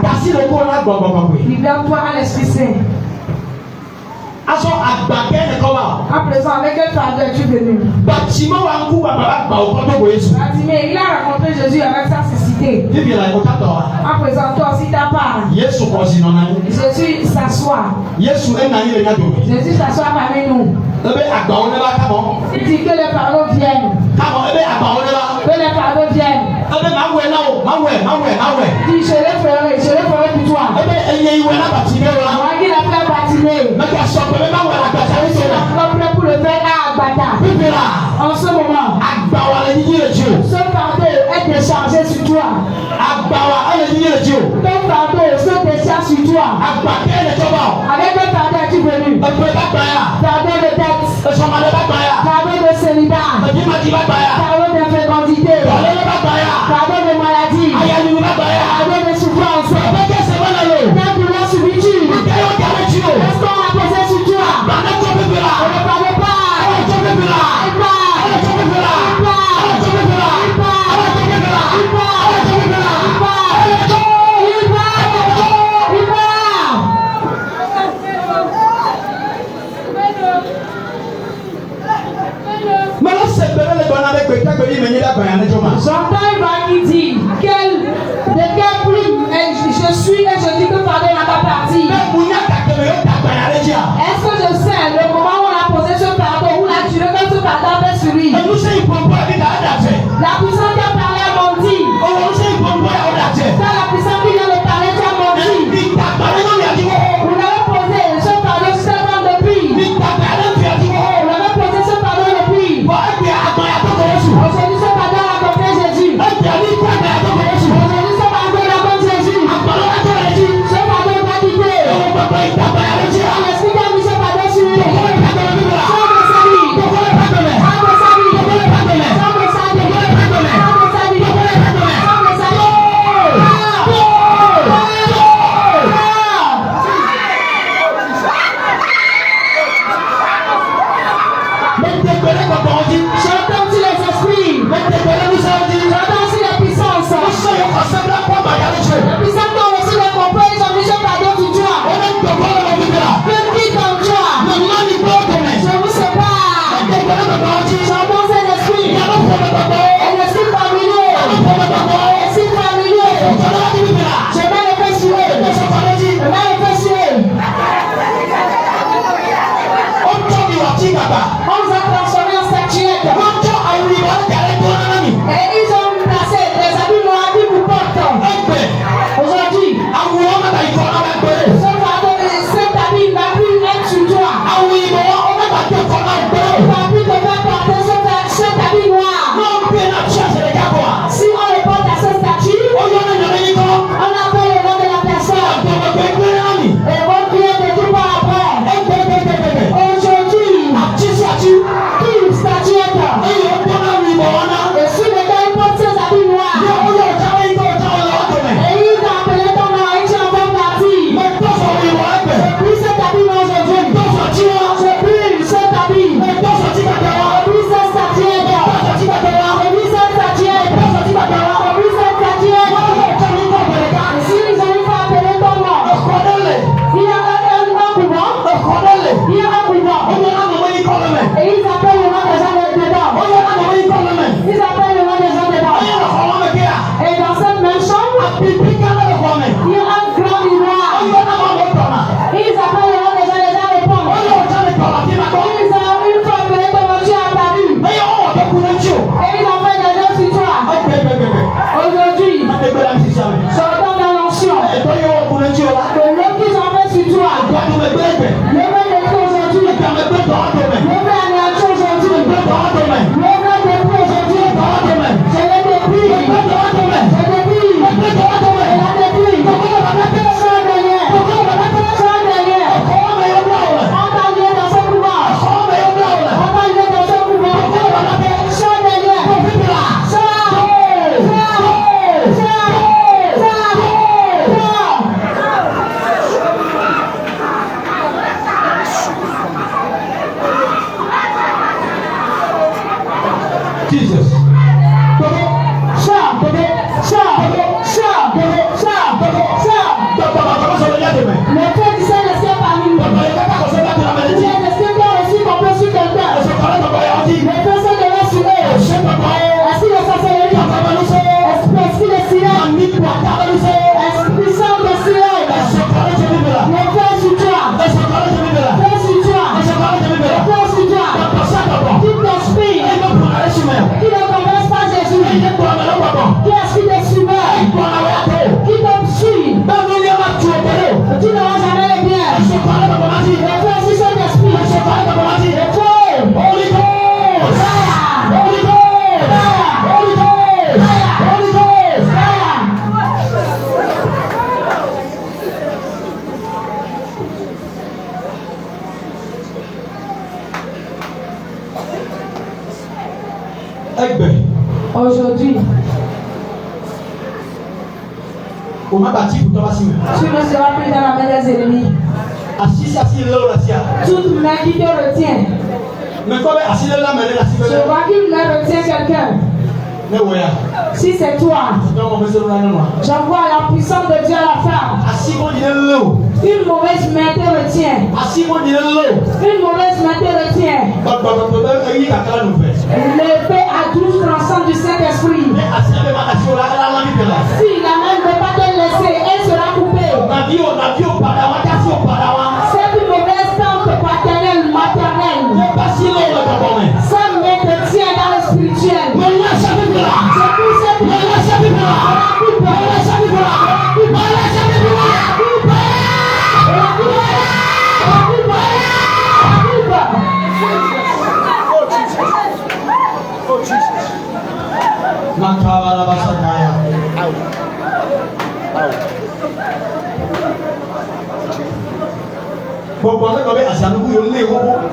Libère-toi à l'Esprit Saint. À présent, avec quel fardeau es-tu venu? Bâtiment, il a rencontré Jésus avec sa cécité. À présent, toi aussi ta part. Jésus s'assoit. Jésus s'assoit parmi nous. Il dit que les fardeaux viennent. Que les fardeaux viennent. Il dit, je les ferai pour toi. Moi qui l'a fait bâtiment. Comme pour le faire à Agbata. En ce moment, ce fardeau est déchargé sur toi. Ton fardeau se décharge sur toi. Avec quel fardeau es-tu venu? Fardeau de dette. Fardeau de célibat. Fardeau de fécondité. Fardeau de maladie. Fardeau de souffrance. suis et je dis que pardon n'a pas parti. Est-ce que je sais le moment où on a posé ce pardon, où la durée que ce pardon avait sur lui? La puissance qui a parlé à mon dit. Dans la puissance qui vient de parler, tu as mon dit. Vous l'avez posé ce pardon sur cette femme depuis. Vous l'avez posé ce pardon depuis. Aujourd'hui, ce pardon a accompli Jésus. Aujourd'hui, ce pardon a accompli Jésus. Ce pardon va quitter. L'esprit qui a mis ce pardon sur lui. J'entends sur les esprits. J'entends sur les puissances. Les puissances ont reçu les complots. Ils ont mis ce pardon sur toi. Même qui comme toi. Je vous sépare. J'entends ces esprits. Un esprit familier. Esprit familier. Je vais le faire suer. Je vais le faire suer. On nous a transformés en statuettes. Et ils ont placé des habits noirs qui vous portent. Aujourd'hui, ce pardon, cet habit n'a plus être sur toi. Il n'a plus te faire porter cet habit noir. Si on le porte à ce statut, on appelle le nom de la personne. Et vont crier de tout par après. Aujourd'hui, qui statuette. Et sur le gars, il porte ses habits noirs. Et il t'a appelé ton nom et tu en fais partie. Et puis cet habit noir aujourd'hui. Je prie cet habit. Et puis cette statuette. Et puis cette statuette. Et puis cette statuette. Et si ils ont une fois appelé ton nom, il y a un couvent. Il y a un couvent. Et ils appellent le nom des gens dedans. Ils appellent le nom des gens dedans. Et dans cette même chambre, il y a un grand miroir. Ils appellent le nom des gens, les gens répondent. Ils ont une fois appelé ton nom, tu as apparu. Et ils ont fait des œuvres sur toi. Aujourd'hui, j'entends dans l'onction que l'œuvre qu'ils ont fait sur toi, le va détruire aujourd'hui. Le va anéantir aujourd'hui. Le va détruire aujourd'hui. Je l'ai détruit. Je l'ai détruit. Je l'ai détruit. Sois derrière. Sois derrière. Entends-le dans ce pouvoir. Entends-le dans ce pouvoir. Sois derrière. Jesus. Le Père du Saint-Esprit parmi nous. Les esprits qui ont reçu complot sur quelqu'un. Le Père Saint-Esprit sur eux. Esprit de sorcellerie. Esprit de silence. Esprit saint de silence. Le Père sur toi. Le Père sur toi. Le Père sur toi. Tout esprit qui ne connaissent pas Jésus. Qui esprit de fumeur. Qui te suit. Tu n'auras jamais les biens. Le Père sur cet esprit. Le feu. Holy Ghost. Holy Ghost. Holy Ghost. Holy Ghost. Aujourd'hui, tu ne seras plus dans la main des ennemis. Toute main qui te retient. Je vois qu'une main retient quelqu'un. Si c'est toi, j'envoie la puissance de Dieu à la femme. Une mauvaise main te retient. Une mauvaise main te retient. L'épée à 12 tranchants du Saint-Esprit. Si la main ne veut pas te laisser, elle sera coupée.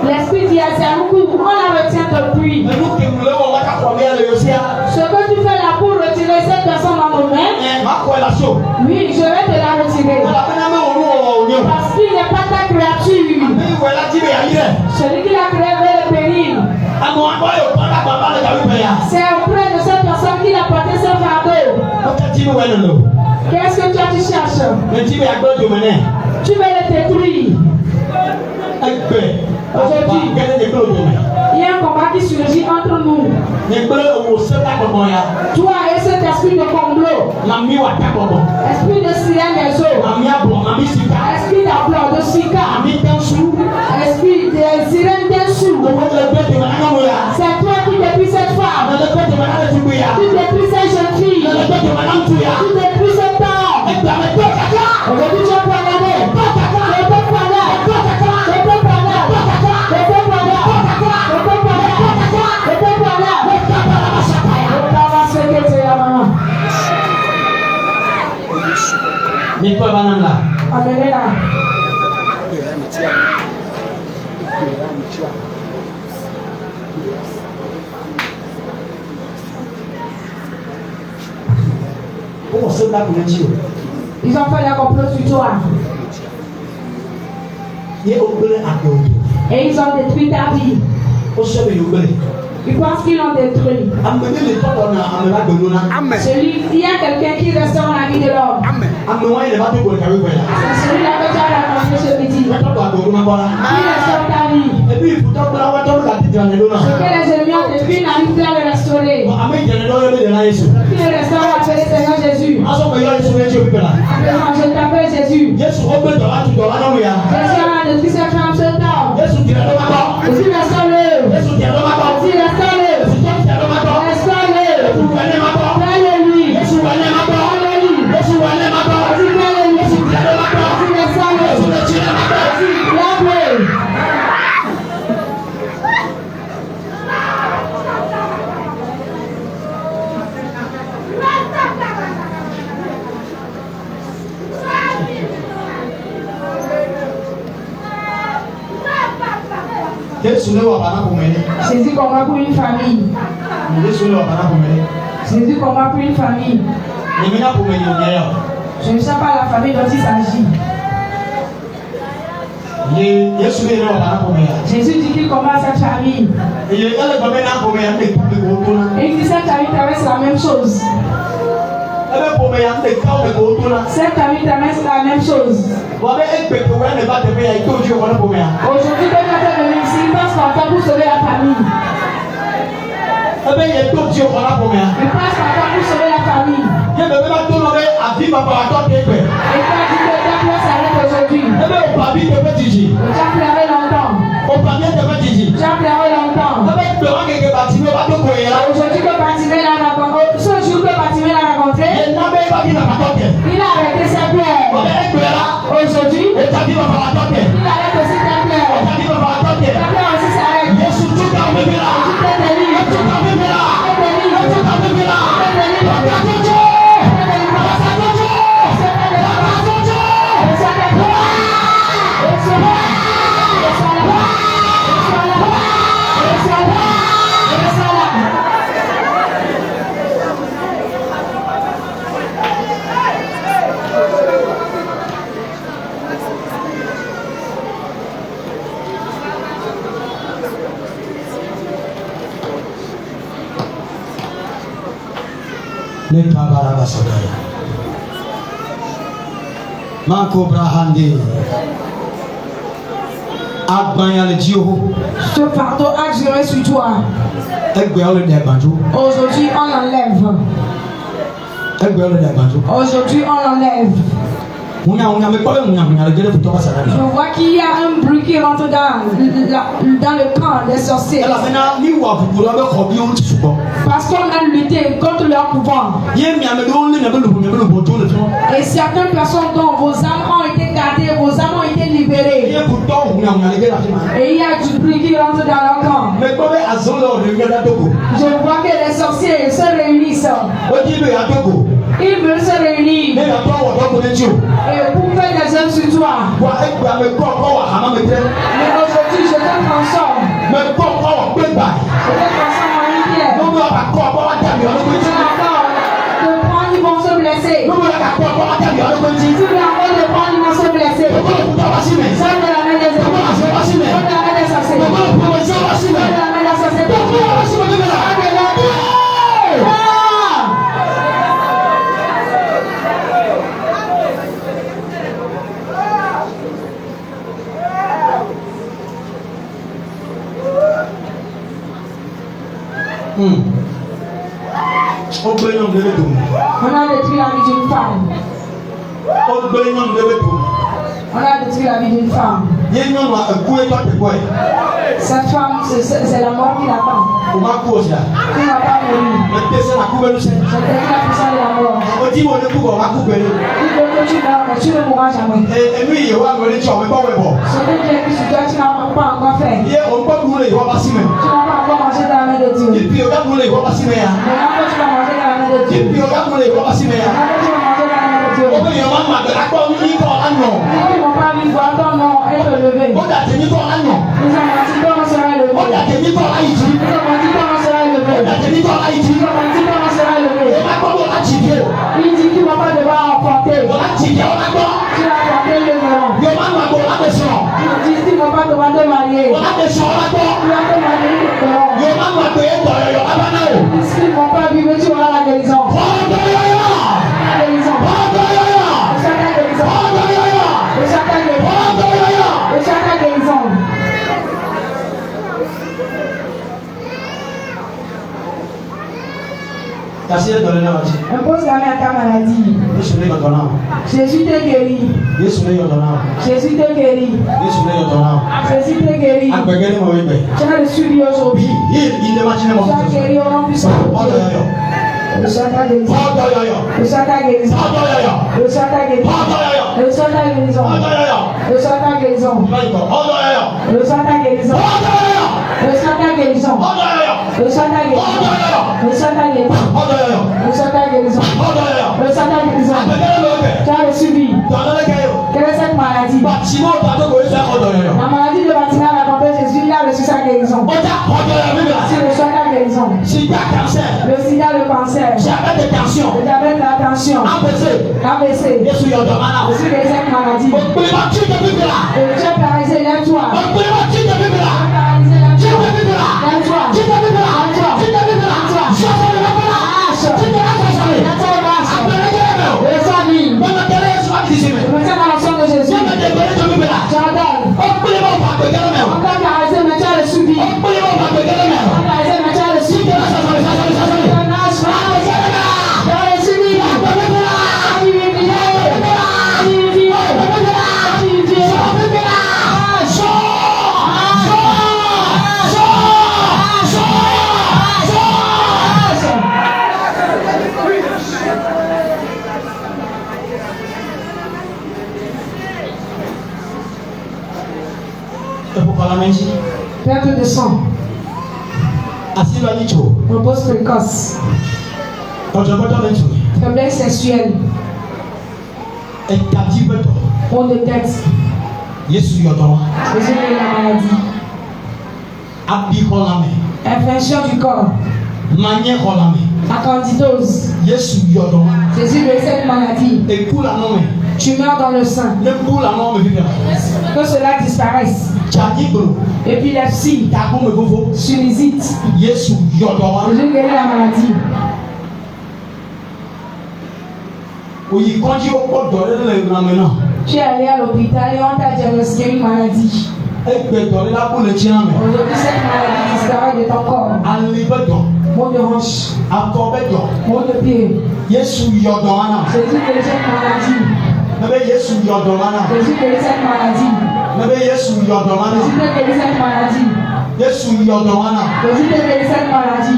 L'esprit dit à Sianuku, on la retient depuis. Ce que tu fais là pour retirer cette personne dans nos mains, oui, je vais te la retirer. Parce qu'il n'est pas ta créature. Celui qui l'a créé veut le périr. C'est auprès de cette personne qu'il a porté ce fardeau. Qu'est-ce que toi tu cherches? Tu veux le détruire. Aujourd'hui, il y a un combat qui surgit entre nous. Toi et cet esprit de complot, esprit de sirène des eaux, esprit d'aplomb, de sika, esprit de sirène des sous. C'est toi qui détruis cette femme, tu détruis cette jeune fille, tu détruis cet homme. Aujourd'hui tu es poignardé. Amenez-la. Ils ont fait la complot sur toi. Et ils ont détruit ta vie. Ils pensent qu'ils l'ont détruit. Il y a quelqu'un qui restaure la vie de l'homme. C'est celui-là que tu as rencontré ce midi. Qui restaure ta vie. Ce que les ennemis ont détruit n'arrive plus à le restaurer. Qui le restaure appelé Seigneur Jésus. Je t'appelle Jésus. Jésus a détruit cette femme, cet homme. Jésus restaure-le. Jésus restaure-le. Restaure-le. Prenez-lui. Jésus combat pour une famille. Jésus combat pour une famille. Je ne sais pas la famille dont il s'agit. Jésus dit qu'il combat cette famille. Et il dit cette famille traverse la même chose. Cette famille traverse la même chose. Aujourd'hui, quand tu es venu ici, il passe par toi pour sauver la famille. Il passe par toi pour sauver la famille. Et quand tu dis que ta place s'arrête aujourd'hui, tu as pleuré longtemps. Tu as pleuré longtemps. Aujourd'hui que Bartimée l'a rencontré, ce jour que Bartimée l'a rencontré, il a arrêté ses pleurs. Aujourd'hui, il arrête aussi tes pleurs. Ta pleurs aussi s'arrête. Tu t'es délivré. Manko Brahandi Ce fardeau a duré sur toi. Aujourd'hui, on l'enlève. Aujourd'hui, on l'enlève. Je vois qu'il y a un bruit qui rentre dans le camp des sorciers. Parce qu'on a lutté contre leur pouvoir. Et certaines personnes dont vos âmes ont été gardées, vos âmes ont été libérées. Et il y a du bruit qui rentre dans leur camp. Je vois que les sorciers se réunissent. Ils veulent se réunir. Et pour faire des œuvres sur toi. Mais aujourd'hui, je te transforme. Je te transforme en une pierre. Tu vas encore te prendre, ils vont se blesser. Tu vas encore te prendre, ils vont se blesser. Sors de la main des ennemis. Sors de la main des sorciers. Sors de la main des sorciers. Sors de la On a détruit la vie d'une femme. On a détruit la vie d'une femme. Cette femme, c'est la mort qui l'attend. Tu ne vas pas mourir. Je t'ai dit la puissance de la mort. Il veut que tu meurs, mais tu ne mourras jamais. Ce que Dieu a mis sur toi, tu n'as pas encore fait. Tu n'as pas encore mangé dans la main de Dieu. Maintenant que tu vas manger dans la main de Dieu. Maintenant que tu vas manger dans la main de Dieu. Ils ne vont pas vivre voir ton nom être levé. Ils ont menti, ton nom sera levé. Ils ont menti, ton nom sera levé. Ils ont menti, ton nom sera levé. Il dit qu'il ne va pas devoir emporter. Tu vas porter le nom. Il dit qu'il ne va pas devoir te marier. Tu vas te marier le nom. Puisqu'ils ne vont pas vivre, tu auras la guérison. La guérison. Impose la main à ta maladie. Jésus te guérit. Jésus te guérit. Jésus te guérit. Tu as le suivi aujourd'hui. Tu as guéri au nom puissant. Reçois ta guérison. Reçois ta guérison. Reçois ta guérison. Reçois ta guérison. Reçois ta guérison. Reçois ta guérison. Reçois ta guérison. Reçois ta guérison. Reçois ta guérison. Reçois ta guérison. Reçois ta guérison. Tu as reçu vie. Quelle est cette maladie? La maladie de bâtiment a rencontré Jésus, il a reçu sa guérison. Tu reçois ta guérison. Le sida, le cancer. Le diabète, la tension. AVC. Je suis de cette maladie. Tu es paralysé, lève-toi. Tu es paralysé, lève-toi. Je me tiens dans l'action de Jésus. J'ordonne. Encore paralysé, mais tu as le suivi. Encore paralysé, mais tu as le suivi. Perte de sang. Repose précoce. Faiblesse sexuelle. On détecte. Jésus est la maladie. Infection du corps. Acantidose. Jésus de cette maladie. Tumeur dans le sein. Que cela disparaisse. Épilepsie. Sinusite. Jésus guérit la maladie. Tu es allé à l'hôpital et on t'a diagnostiqué une maladie. Aujourd'hui, cette maladie disparaît de ton corps. Mot de hanche. Mot de pied. Jésus guérit cette maladie. Jésus guérit cette maladie. Jésus guérit cette maladie. Jésus guérit cette maladie.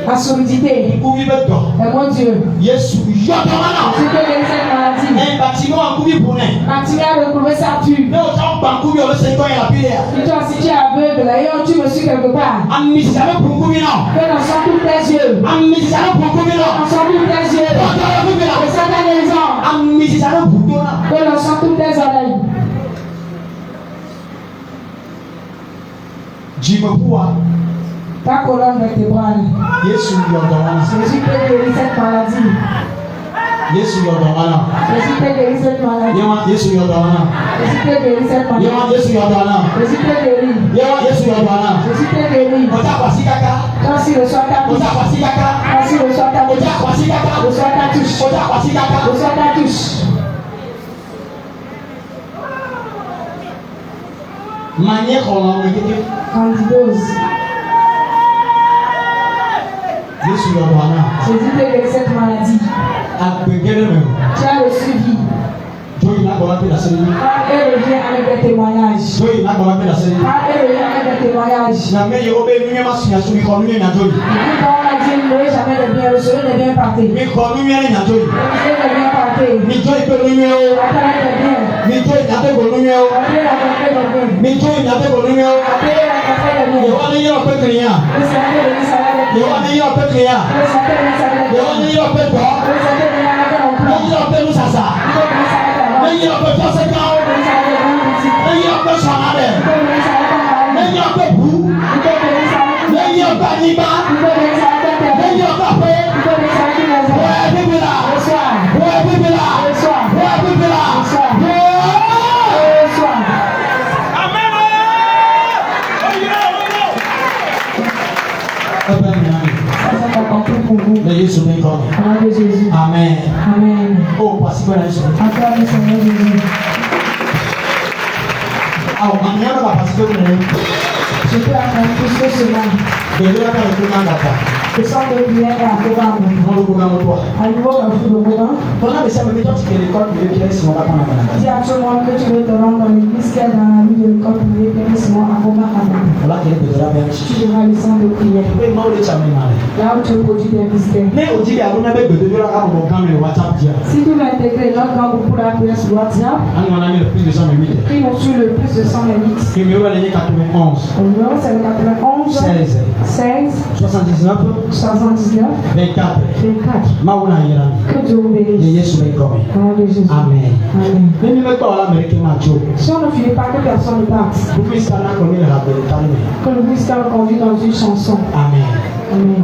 La surdité. Et mon Dieu. Jésus guérit cette maladie. Bâtiment a retrouvé sa tue. Dis-toi, si tu es aveugle et on tue monsieur quelque part. Que l'on sort tous tes yeux. On sort tous tes yeux. Et ça t'a raison. Que l'on sort tous tes oreilles. Jimepua. Ta colonne vertébrale. Yesu yɔdɔwana. Jésus peut guérir cette maladie. Yesu yɔdɔwana. Jésus peut guérir cette maladie. Yema Yesu yɔdɔwana. Jésus peut guérir cette maladie. Yema Yesu yɔdɔwana. Jésus peut guérir. Yema Yesu yɔdɔwana. Jésus peut guérir. Ɔta kwasi kaka. Quand il reçoit ta touche. Ɔta kwasi kaka. Quand il reçoit ta touche. Ɔta kwasi kaka. Reçoit ta touche. Ɔta kwasi kaka. Reçoit ta touche. Manière kɔlɔn bɛ keke. Candidose. Yesu yɔdɔwana. Jésus peut guérir cette maladie. Agbegere mɛ. Tu as le suivi. Joyi na gbɔna pe la seli. Quand elle revient avec des témoignages. Joyi na gbɔna pe la seli. Quand elle revient avec des témoignages. Na mɛ ye o bɛ nuya ma sunya sumi kɔ nuya na joyi. Quand on a dit ne jamais de bien, le soleil n'est bien parti. Mi kɔ nuya ni na joyi. Le soleil n'est bien parti. Mi joyi pe nuya o. Après le bien. Mi joyi na pe ko nuya o. Après la rentrée de bien. Mi joyi na pe ko nuya o. Après la rentrée de bien. Yewa ni yɔrɔ pe kiriya. Le santé de l'Israël est bien. Yewa ni yɔrɔ pe kiriya. Le santé de l'Israël est bien. Yewa ni yɔrɔ pe tɔ. Le santé de l'Israël est bien. Ne yɔrɔ pe musasa. Ne yɔrɔ pe fɔsɛkan. Ne yɔrɔ pe sɔnna dɛ. Ne yɔrɔ pe bu. Ne yɔrɔ pe anyigba. Ne yɔrɔ pe aƒe. Wɔyɛ bibi la. Wɔyɛ bibi la. Wɔyɛ bibi la. Le Yesu bɛ kɔmi. Amen. Amen. O pasi bɛ na Yesu. Acclame le Seigneur Jésus. Awo maa yɛrɛ ka pasi bɛ mun ye. Je peux attendre tout ce cela. Bɛnɛ ka ɲi kuma ka taa. Le sang de prière est à Koban. N'olu ko bɛ mo tɔ. À nouveau, dans le fou de Koban. Tɔnɔ bɛ sɛbɛn bitɔn tigɛ l'école privée Pierre Simon ka kɔnɔ kɔnɔ. Dis à tout le monde que tu veux te rendre dans l'église qui est dans la rue de l'école privée Pierre Simon à Koban. Ala kɛlɛ bɛ dɔrɔn bɛ Tu devras le sang de prière. E ma o de caman ma dɛ. Là où tu produis des mystères. Ne o jigi a ko ne bɛ gbɛdɛ yɔrɔ ka mɔgɔ gan minɛ WhatsApp di yan. Si tu veux intégrer notre grand groupe pour la prière sur WhatsApp, An ɲɔgɔnna mi plus de 108 prie nous sur le plus de 108. numéro bɛ ne ye 91 Le numéro c'est le 91 16 16 79 79 24. 24. Maa wuna yɛrɛ mi. Que Dieu vous Ne bénisse. Yesu bɛ kɔmi. Au nom de Jésus. Amen. Amen. Ne min bɛ gbɔ ala mɛrɛ kɛ ma jo. Si on ne finit pas que personne ne parte, Buku isa na kɔni yɛrɛ la bɛrɛ tali mɛ. que le ministère conduit dans une chanson. Amen. Amen.